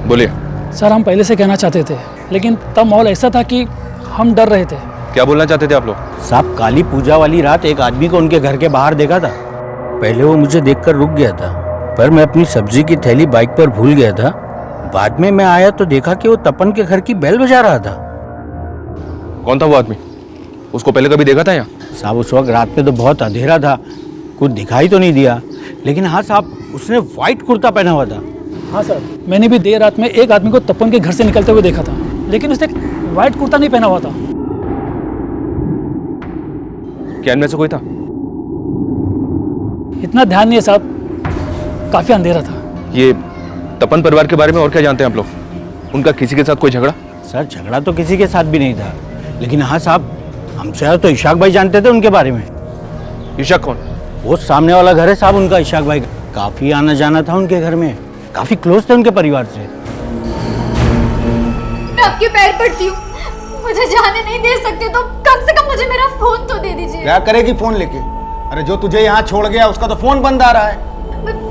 बोलिए सर। हम पहले से कहना चाहते थे, लेकिन तब माहौल ऐसा था कि हम डर रहे थे। क्या बोलना चाहते थे आप लोग? साहब, काली पूजा वाली रात एक आदमी को उनके घर के बाहर देखा था। पहले वो मुझे देखकर रुक गया था, पर मैं अपनी सब्जी की थैली बाइक पर भूल गया था। बाद में मैं आया तो देखा कि वो तपन के घर की बेल बजा रहा था। कौन था वो आदमी? उसको पहले कभी देखा था यहाँ? साहब, उस वक्त रात में तो बहुत अंधेरा था, कुछ दिखाई तो नहीं दिया। लेकिन हाँ साहब, उसने व्हाइट कुर्ता पहना हुआ था। हाँ सर, मैंने भी देर रात में एक आदमी को तपन के घर से निकलते हुए देखा था, लेकिन उसने व्हाइट कुर्ता नहीं पहना हुआ था। क्या इनमें से कोई था? इतना ध्यान नहीं है साहब, काफी अंधेरा था। ये तपन परिवार के बारे में और क्या जानते हैं आप लोग? उनका किसी के साथ कोई झगड़ा? सर, झगड़ा तो किसी के साथ भी नहीं था, लेकिन हाँ साहब, हमसे तो इशाक भाई जानते थे उनके बारे में। इशाक कौन? वो सामने वाला घर है साहब उनका, इशाक भाई। काफी आना जाना था उनके घर में, काफी क्लोज थे उनके परिवार से। मैं आपके पैर पड़ती हूँ, मुझे जाने नहीं दे सकते तो कम से कम मुझे मेरा फोन तो दे दीजिए। क्या करेगी फोन लेके? अरे जो तुझे यहाँ छोड़ गया उसका तो फोन बंद आ रहा है।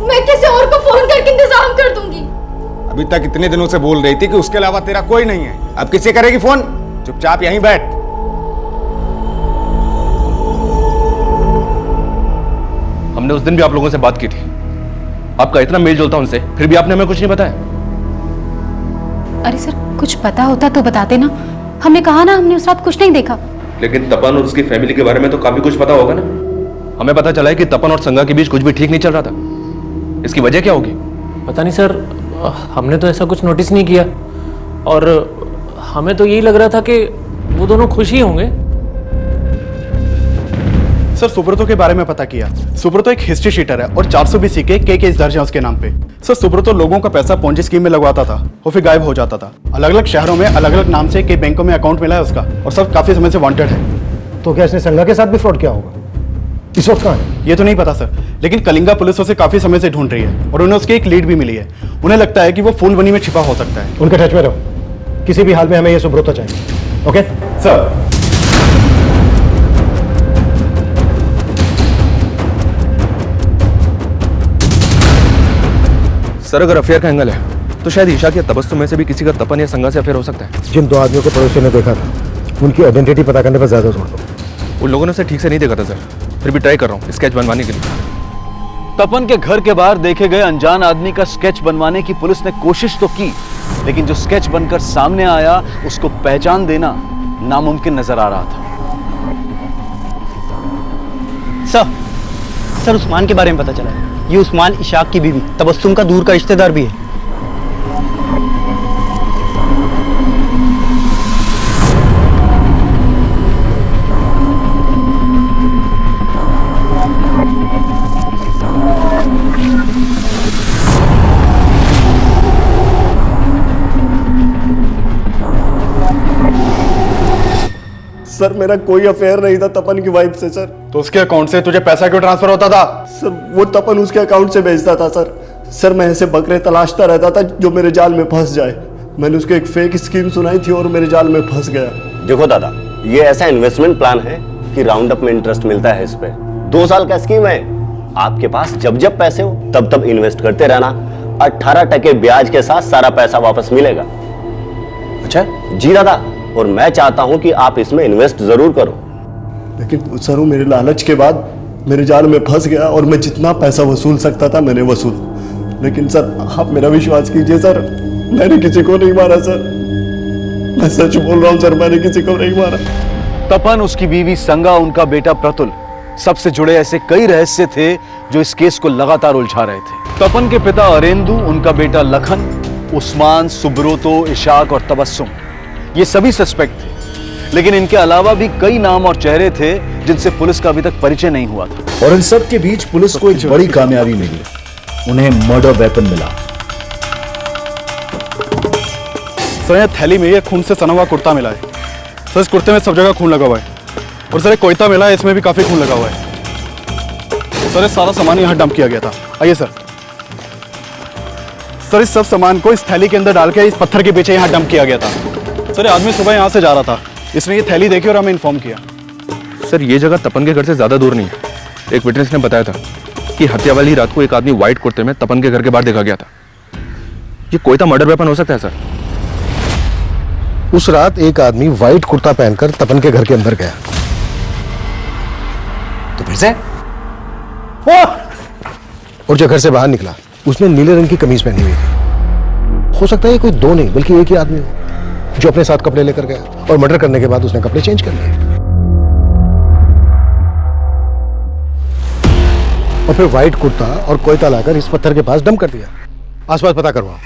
मैं किसी और को फोन करके इंतजाम कर दूंगी। अभी तक इतने दिनों से बोल रही थी कि उसके अलावा तेरा कोई नहीं है, अब किससे करेगी फोन? चुपचाप यहीं बैठ। हमने उस दिन भी आप लोगों से बात की थी, आपका इतना मेल जोल था उनसे, फिर भी आपने हमें कुछ नहीं बताया। अरे सर, कुछ पता होता तो बताते ना। हमने कहा ना, हमने उस रात कुछ नहीं देखा। लेकिन तपन और उसकी फैमिली के बारे में तो काफी कुछ पता होगा ना? हमें पता चला है कि तपन और संगा के बीच कुछ भी ठीक नहीं चल रहा था। इसकी वजह क्या होगी? पता नहीं सर, हमने तो ऐसा कुछ नोटिस नहीं किया, और हमें तो यही लग रहा था कि वो दोनों खुश ही होंगे। सर, सुब्रतो के बारे में पता किया। सुब्रतो एक हिस्ट्री शीटर है और 420 के केस दर्ज है उसके नाम पे। सर, सुब्रतो लोगों का पैसा पोंजी स्कीम में लगवाता था और फिर गायब हो जाता था। अलग अलग शहरों में अलग अलग नाम से कई बैंकों में अकाउंट मिला है उसका, और सब काफी समय से वांटेड है। तो क्या इसने संगा के साथ भी फ्रॉड किया होगा? इस वक्त कहाँ है? ये तो नहीं पता सर, लेकिन कलिंगा पुलिस उसे काफी समय से ढूंढ रही है और उन्हें उसकी एक लीड भी मिली है। उन्हें लगता है कि वो फूलबनी में छिपा हो सकता है। उनके टच में रहो, किसी भी हाल में हमें ये सुब्रतो चाहिए। Okay sir. सर, अगर अफेयर का एंगल है तो शायद ईशा के तबस्सुम में से भी किसी का तपन या संगा से अफेयर हो सकता है। जिन दो आदमियों को पड़ोसी ने देखा था, उनकी आइडेंटिटी पता करने पर ज्यादा जोर दो। उन लोगों ने उसे ठीक से नहीं देखा था सर, फिर भी ट्राई कर रहा हूँ स्केच बनवाने के लिए। तपन के घर के बाहर देखे गए अनजान आदमी का स्केच बनवाने की पुलिस ने कोशिश तो की, लेकिन जो स्केच बनकर सामने आया उसको पहचान देना नामुमकिन नजर आ रहा था। सर, उस्मान के बारे में पता चला। ये उस्मान इशाक की बीवी तबस्सुम का दूर का रिश्तेदार भी है। सर, मेरा कोई अफेयर नहीं था तपन की वाइफ से सर। तो उसके अकाउंट से तुझे पैसा क्यों ट्रांसफर होता था? सर, वो तपन उसके अकाउंट से भेजता था सर। सर, मैं ऐसे बकरे तलाशता रहता था जो मेरे जाल में फंस जाए। मैंने उसको एक फेक स्कीम सुनाई थी और मेरे जाल में फंस गया। देखो दादा, ये ऐसा इन्वेस्टमेंट प्लान है कि राउंड अप में इंटरेस्ट मिलता है इस पे। 2 साल का स्कीम है, आपके पास जब जब पैसे हो तब तब इन्वेस्ट करते रहना। 18% ब्याज के साथ सारा पैसा वापस मिलेगा। अच्छा जी दादा, और मैं चाहता हूं कि आप इसमें इन्वेस्ट जरूर करो। लेकिन सर, वो मेरे लालच के बाद मेरे जाल में फंस गया और मैं जितना पैसा वसूल सकता था मैंने वसूल। लेकिन सर, आप मेरा विश्वास कीजिए सर, मैंने किसी को नहीं मारा सर। मैं सच बोल रहा हूं सर, मैंने किसी को नहीं मारा। तपन, उसकी बीवी संगा, उनका बेटा प्रतुल, सबसे जुड़े ऐसे कई रहस्य थे जो इस केस को लगातार उलझा रहे थे। तपन के पिता अरेंदु, उनका बेटा लखन उस्मान, सुब्रोतो, इशाक और तबस्सुम, ये सभी सस्पेक्ट थे। लेकिन इनके अलावा भी कई नाम और चेहरे थे जिनसे पुलिस का अभी तक परिचय नहीं हुआ था। और इन सब के बीच पुलिस को एक बड़ी कामयाबी मिली, उन्हें मर्डर वेपन मिला। सर ये थैली में ये खून से सना हुआ कुर्ता मिला है। सर इस कुर्ते में सब जगह खून लगा हुआ है। और सर एक कोयता मिला है, इसमें भी काफी खून लगा हुआ है। सर ये सारा सामान यहाँ डंप किया गया था। आइए सर। सर इस सब सामान को इस थैली के अंदर डाल के इस पत्थर के पीछे यहाँ डंप किया गया था। सर ये आदमी सुबह यहाँ से जा रहा था, इसने ये थैली देखी और हमें इन्फॉर्म किया। सर ये जगह तपन के घर से ज्यादा दूर नहीं है। एक विटनेस ने बताया था कि हत्या वाली रात को एक आदमी व्हाइट कुर्ते में तपन के घर के बाहर देखा गया था। ये कोयता मर्डर वेपन हो सकता है सर। उस रात एक आदमी व्हाइट कुर्ता पहनकर तपन के घर के अंदर गया, तो फिर से और जो घर से बाहर निकला उसने नीले रंग की कमीज पहनी हुई थी। हो सकता है ये कोई दो नहीं बल्कि एक ही आदमी हो जो अपने साथ कपड़े लेकर गया और मर्डर करने के बाद उसने कपड़े चेंज कर लिए और फिर व्हाइट कुर्ता और कोयता लाकर इस पत्थर के पास डंप कर दिया। आसपास पता करवाओ,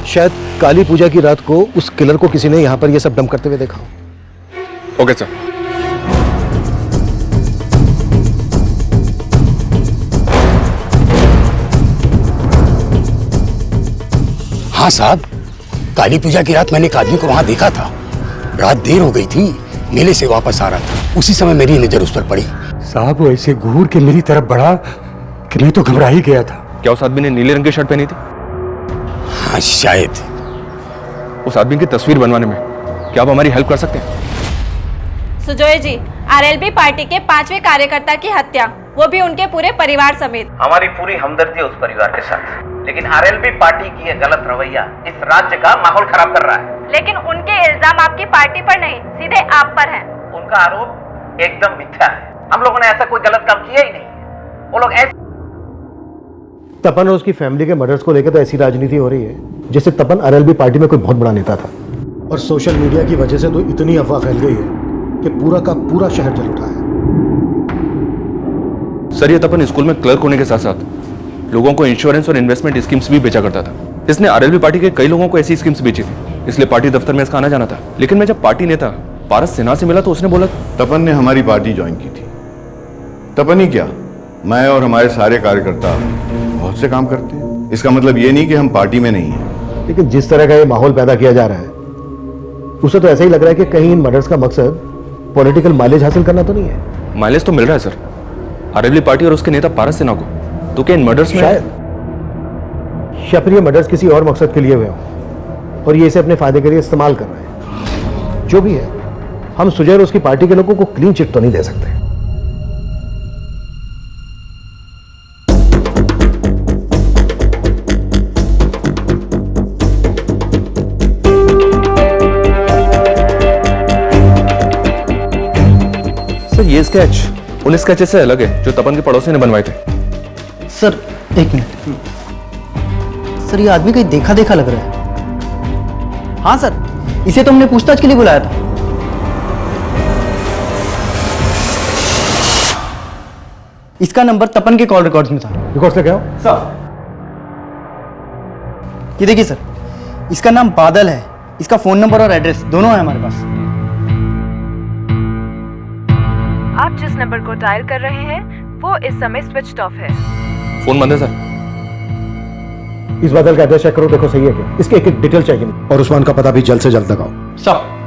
शायद काली पूजा की रात को उस किलर को किसी ने यहां पर ये सब डंप करते हुए देखा हो। Okay sir. हाँ साहब, काली पूजा की रात मैंने एक आदमी को वहां देखा था। रात देर हो गई थी, मेले से वापस आ रहा था। उसी समय मेरी नजर उस पर पड़ी। साहब वो ऐसे घूर के मेरी तरफ बढ़ा कि मैं तो घबरा ही गया था। क्या उस आदमी ने नीले रंग की शर्ट पहनी थी? हाँ शायद। उस आदमी की तस्वीर बनवाने में क्या आप हमारी हेल्प कर सकते हैं? सुजोय जी, आरएलबी पार्टी के 5वें कार्यकर्ता की हत्या, वो भी उनके पूरे परिवार समेत। हमारी पूरी हमदर्दी है उस परिवार के साथ, लेकिन आरएलबी पार्टी की ये गलत रवैया इस राज्य का माहौल खराब कर रहा है। लेकिन उनके इल्जाम आपकी पार्टी पर नहीं, सीधे आप पर हैं। उनका आरोप एकदम मिथ्या है। हम लोगों ने ऐसा कोई गलत काम किया ही नहीं। वो लोग ऐसे तपन और उसकी फैमिली के मर्डर्स को लेकर तो ऐसी राजनीति हो रही है जैसे तपन आरएलबी पार्टी में कोई बहुत बड़ा नेता था। और सोशल मीडिया की वजह से तो इतनी अफवाह फैल गई है कि पूरा का पूरा शहर जल उठा है। सर ये तपन स्कूल में क्लर्क होने के साथ साथ लोगों को इंश्योरेंस और इन्वेस्टमेंट स्कीम्स भी बेचा करता था। इसने आरएलबी पार्टी के कई लोगों को ऐसी स्कीम्स बेची थी, इसलिए पार्टी दफ्तर में इसका आना जाना था। लेकिन मैं जब पार्टी नेता पारस सिन्हा से मिला तो उसने बोला तपन ने हमारी पार्टी ज्वाइन की थी। तपन ही क्या, मैं और हमारे सारे कार्यकर्ता बहुत से काम करते हैं। इसका मतलब ये नहीं कि हम पार्टी में नहीं हैं। लेकिन जिस तरह का ये माहौल पैदा किया जा रहा है उसे तो ऐसा ही लग रहा है कि कहीं इन मर्डर्स का मकसद पॉलिटिकल माइलेज हासिल करना तो नहीं है। माइलेज तो मिल रहा है सर आरएलबी पार्टी और उसके नेता पारस सिन्हा को। तो क्या इन मर्डर्स में या फिर ये मर्डर्स किसी और मकसद के लिए हुए हों और ये इसे अपने फायदे के लिए इस्तेमाल कर रहे हैं। जो भी है, हम सुजय और उसकी पार्टी के लोगों को क्लीन चिट तो नहीं दे सकते। ये स्केच उन स्केचेस से अलग है जो तपन के पड़ोसी ने बनवाए थे। सर एक मिनट, सर ये आदमी कहीं देखा देखा लग रहा है। हाँ सर, इसे तो हमने पूछताछ के लिए बुलाया था। इसका नंबर तपन के कॉल रिकॉर्ड्स में था। रिकॉर्ड्स लेके आओ सर। ये देखिए सर, इसका नाम बादल है। इसका फोन नंबर और एड्रेस दोनों है हमारे पास। आप जिस नंबर को डायल कर रहे हैं वो इस समय स्विच ऑफ है। फोन बंद है सर। इस बादल का एड्रेस चेक करो, देखो सही है क्या। इसके एक एक डिटेल चाहिए और उस्मान का पता भी जल्द से जल्द लगाओ। सब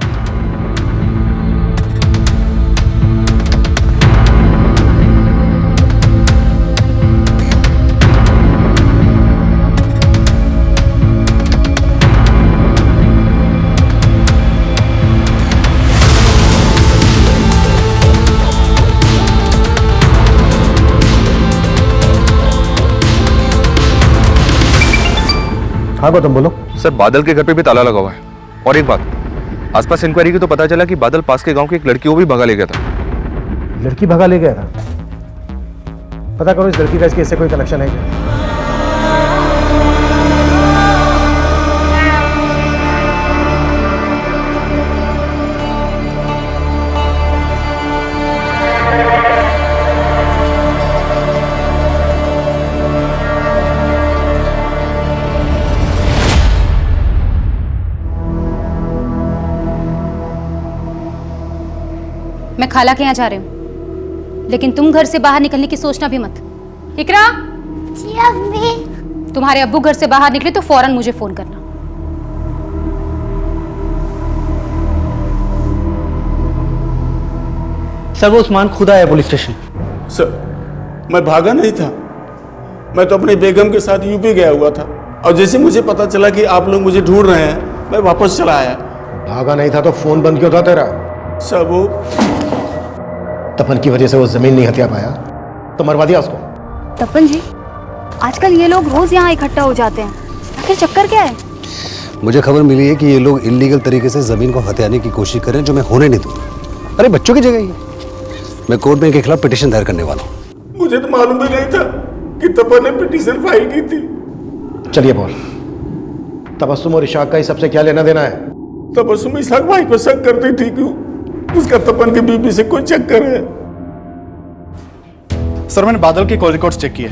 हाँ गौतम बोलो। सर बादल के घर पे भी ताला लगा हुआ है। और एक बात, आसपास इंक्वायरी की तो पता चला कि बादल पास के गांव की एक लड़की को भी भगा ले गया था। लड़की भगा ले गया था? पता करो इस लड़की का इसके इससे कोई कनेक्शन है क्या? मैं खाला के यहाँ जा रही हूँ, लेकिन तुम घर से बाहर निकलने की सोचना भी मत। इकरा। जी अम्मी। तुम्हारे अब्बू घर से बाहर निकले तो फौरन मुझे फोन करना। सर वो उस्मान खुद आया पुलिस स्टेशन। सर मैं भागा नहीं था, मैं तो अपनी बेगम के साथ यूपी गया हुआ था, और जैसे मुझे पता चला कि आप लोग मुझे ढूंढ रहे हैं मैं वापस चला आया। भागा नहीं था तो फोन बंद क्यों था तेरा? सर वो तपन की वजह से वो जमीन नहीं हथिया पाया तो मरवा दिया उसको। तपन जी, आजकल ये लोग रोज यहाँ इकट्ठा हो जाते हैं, आखिर चक्कर क्या है? मुझे खबर मिली है कि ये लोग इलीगल तरीके से जमीन को हथियाने की कोशिश कर रहे हैं, जो मैं होने नहीं दूंगा। अरे बच्चों की जगह ही है। मैं कोर्ट में इनके खिलाफ पिटीशन दायर करने वाला हूँ। मुझे तो मालूम भी नहीं था कि तपन ने पिटीशन फाइल की थी। चलिए बोल, तबस्सुम और इशाक का ही सबसे क्या लेना देना है? तबस्सुम इशाक भाई पर शक करती थी कि उसका तपन की बीबी से कोई चक्कर है। सर मैंने बादल के कॉल रिकॉर्ड्स चेक किए,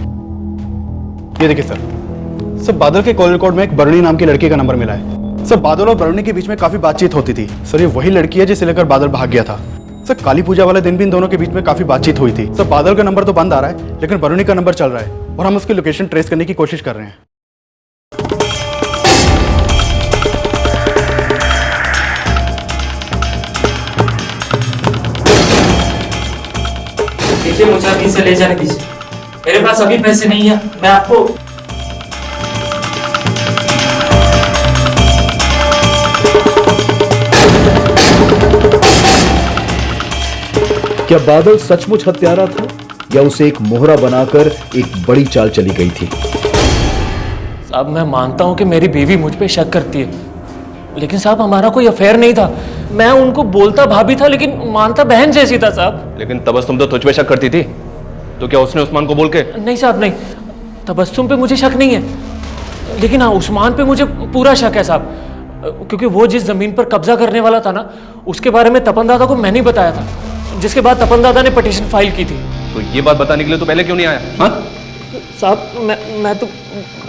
ये देखिए सर बादल के कॉल रिकॉर्ड में एक बरुणी नाम की लड़की का नंबर मिला है। सर बादल और बरुणी के बीच में काफी बातचीत होती थी। सर ये वही लड़की है जिसे लेकर बादल भाग गया था। सर काली पूजा वाले दिन भी इन दोनों के बीच में काफी बातचीत हुई थी। सर बादल का नंबर तो बंद आ रहा है, लेकिन बरुणी का नंबर चल रहा है और हम उसकी लोकेशन ट्रेस करने की कोशिश कर रहे हैं। देखिए मुझे अभी से ले जाने दीजिए, मेरे पास अभी पैसे नहीं है। मैं आपको क्या बादल सचमुच हत्यारा था या उसे एक मोहरा बनाकर एक बड़ी चाल चली गई थी? साहब मैं मानता हूं कि मेरी बीवी मुझ पे शक करती है, लेकिन साहब हमारा कोई अफेयर नहीं था। मैं उनको बोलता भाभी था लेकिन मानता बहन जैसी था साहब। लेकिन तबस्सुम तो तुझ पे शक करती थी, तो क्या उसने उस्मान को बोल के? नहीं साहब नहीं, तबस्सुम पे मुझे शक नहीं है, लेकिन हाँ उस्मान पे मुझे पूरा शक है साहब, क्योंकि वो जिस जमीन पर कब्जा करने वाला था ना, उसके बारे में तपन दादा को मैंने ही बताया था, जिसके बाद तपन दादा ने पिटीशन फाइल की थी। तो ये बात बताने के लिए तो पहले क्यों नहीं आया? हाँ साहब मैं तो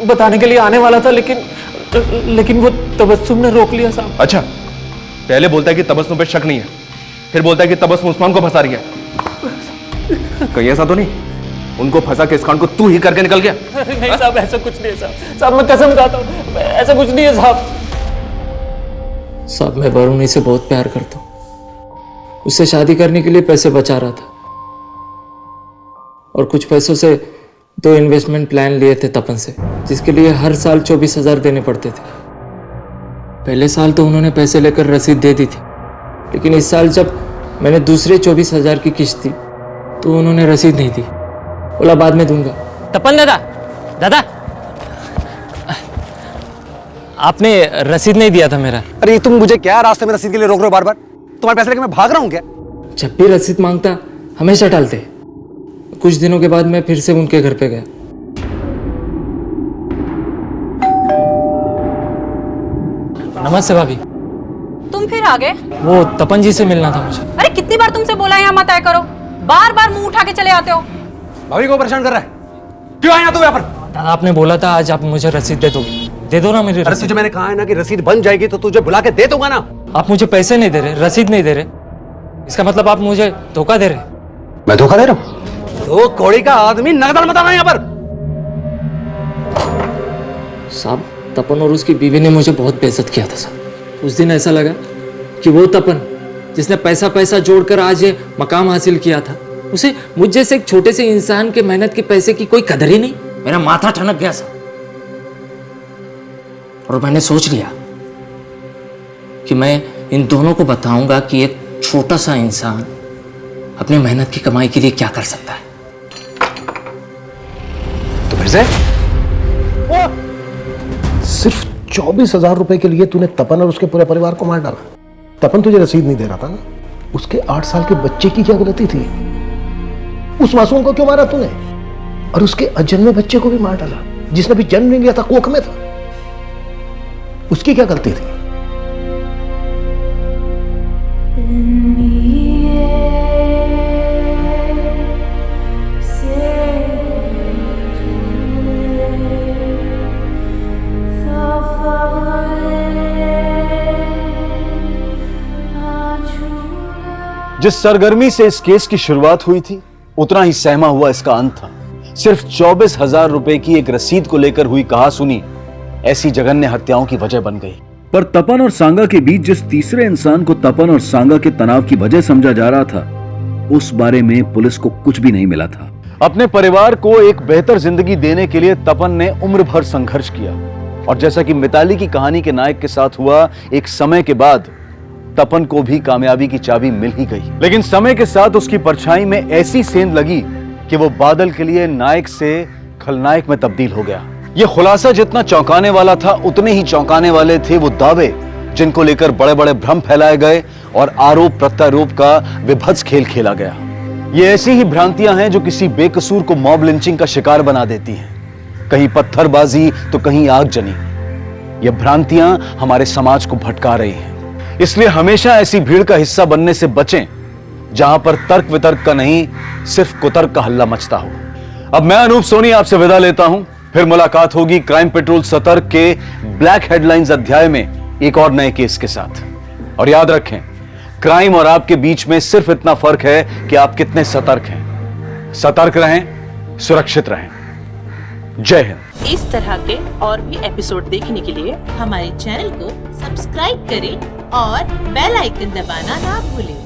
बताने के लिए आने वाला था, लेकिन वो तबस्सुम ने रोक लिया साहब। अच्छा, पहले बोलता है कि तबस्सुम पे शक नहीं है, फिर बोलता है कि तबस्सुम उस्मान को फंसा रही है। कहीं ऐसा तो नहीं उनको फंसा के इस कांड को तू ही करके निकल गया? नहीं साहब ऐसा कुछ नहीं है साहब। साहब मैं कसम खाता हूँ ऐसा कुछ नहीं है साहब। साहब मैं बरुणी से बहुत प्यार करता हूँ, उससे शादी करने के लिए पैसे बचा रहा था, और कुछ पैसों से 2 इन्वेस्टमेंट प्लान लिए थे तपन से, जिसके लिए हर साल 24,000 देने पड़ते थे। पहले साल तो उन्होंने पैसे लेकर रसीद दे दी थी, लेकिन इस साल जब मैंने दूसरे 24,000 की किस्त दी तो उन्होंने रसीद नहीं दी, बोला बाद में दूंगा। तपन दादा आपने रसीद नहीं दिया था मेरा। अरे तुम मुझे क्या रास्ते में रसीद के लिए रोक रहे हो बार बार? तुम्हारे पैसे लेके मैं भाग रहा हूँ क्या? जब भी रसीद मांगता हमेशा टालते। कुछ दिनों के बाद मैं फिर से उनके घर पे गया। नमस्ते भाभी। तुम फिर आ गए? वो तपन जी से मिलना था मुझे। अरे कितनी बार तुमसे बोला यहाँ मत आया करो, बार बार मुंह उठा के चले आते हो। भाभी को परेशान कर रहा है, क्यों आया तू यहाँ पर? दादा आपने बोला था आज आप मुझे रसीद दे दोगे, दे दो ना मेरी। अरे तुझे मैंने कहा है ना कि रसीद बन जाएगी तो तुझे बुला के दे दूंगा ना। आप मुझे पैसे नहीं दे रहे, रसीद नहीं दे रहे, इसका मतलब आप मुझे धोखा दे रहे। मैं धोखा दे रहा हूँ? तो कौड़ी का आदमी नगदन मत आना यहाँ पर। साहब तपन और उसकी बीवी ने मुझे बहुत बेइज्जत किया था साहब। उस दिन ऐसा लगा कि वो तपन जिसने पैसा पैसा जोड़कर आज ये मकाम हासिल किया था, उसे मुझ जैसे एक छोटे से इंसान के मेहनत के पैसे की कोई कदर ही नहीं। मेरा माथा ठनक गया साहब, और मैंने सोच लिया कि मैं इन दोनों को बताऊंगा कि एक छोटा सा इंसान अपनी मेहनत की कमाई के लिए क्या कर सकता है। तो फिर से सिर्फ 24,000 रुपए के लिए तूने तपन और उसके पूरे परिवार को मार डाला। तपन तुझे रसीद नहीं दे रहा था ना, उसके 8 साल के बच्चे की क्या गलती थी? उस मासूम को क्यों मारा तूने? और उसके अजन्मे बच्चे को भी मार डाला जिसने भी जन्म नहीं लिया था, कोख में था, उसकी क्या गलती थी? जिस सरगर्मी से इस केस की शुरुआत हुई थी, उतना ही सहमा हुआ इसका अंत था। सिर्फ 24,000 रुपए की एक रसीद को लेकर हुई कहासुनी ऐसी जघन्य हत्याओं की वजह बन गई। पर तपन और सांगा के बीच जिस तीसरे इंसान को तपन और सांगा के तनाव की वजह समझा जा रहा था, उस बारे में पुलिस को कुछ भी नहीं मिला था। अपने परिवार को एक बेहतर जिंदगी देने के लिए तपन ने उम्र भर संघर्ष किया, और जैसा कि मिताली की कहानी के नायक के साथ हुआ, एक समय के बाद तपन को भी कामयाबी की चाबी मिल ही गई। लेकिन समय के साथ उसकी परछाई में ऐसी सेंध लगी कि वो बादल के लिए नायक से खलनायक में तब्दील हो गया। यह खुलासा जितना चौंकाने वाला था, उतने ही चौंकाने वाले थे वो दावे जिनको लेकर बड़े बड़े भ्रम फैलाए गए और आरोप प्रत्यारोप का विभत्स खेल खेला गया। ये ऐसी ही भ्रांतियां हैं जो किसी बेकसूर को मॉब लिंचिंग का शिकार बना देती हैं। कहीं पत्थरबाजी तो कहीं आगजनी। ये भ्रांतियां हमारे समाज को भटका रही हैं। इसलिए हमेशा ऐसी भीड़ का हिस्सा बनने से बचें जहां पर तर्क वितर्क का नहीं, सिर्फ कुतर्क का हल्ला मचता हो। अब मैं अनूप सोनी आपसे विदा लेता हूं। फिर मुलाकात होगी क्राइम पेट्रोल सतर्क के ब्लैक हेडलाइंस अध्याय में एक और नए केस के साथ। और याद रखें, क्राइम और आपके बीच में सिर्फ इतना फर्क है कि आप कितने सतर्क हैं। सतर्क रहें, सुरक्षित रहें। जय हिंद। इस तरह के और भी एपिसोड देखने के लिए हमारे चैनल को सब्सक्राइब करें और बेल आइकन दबाना ना भूलें।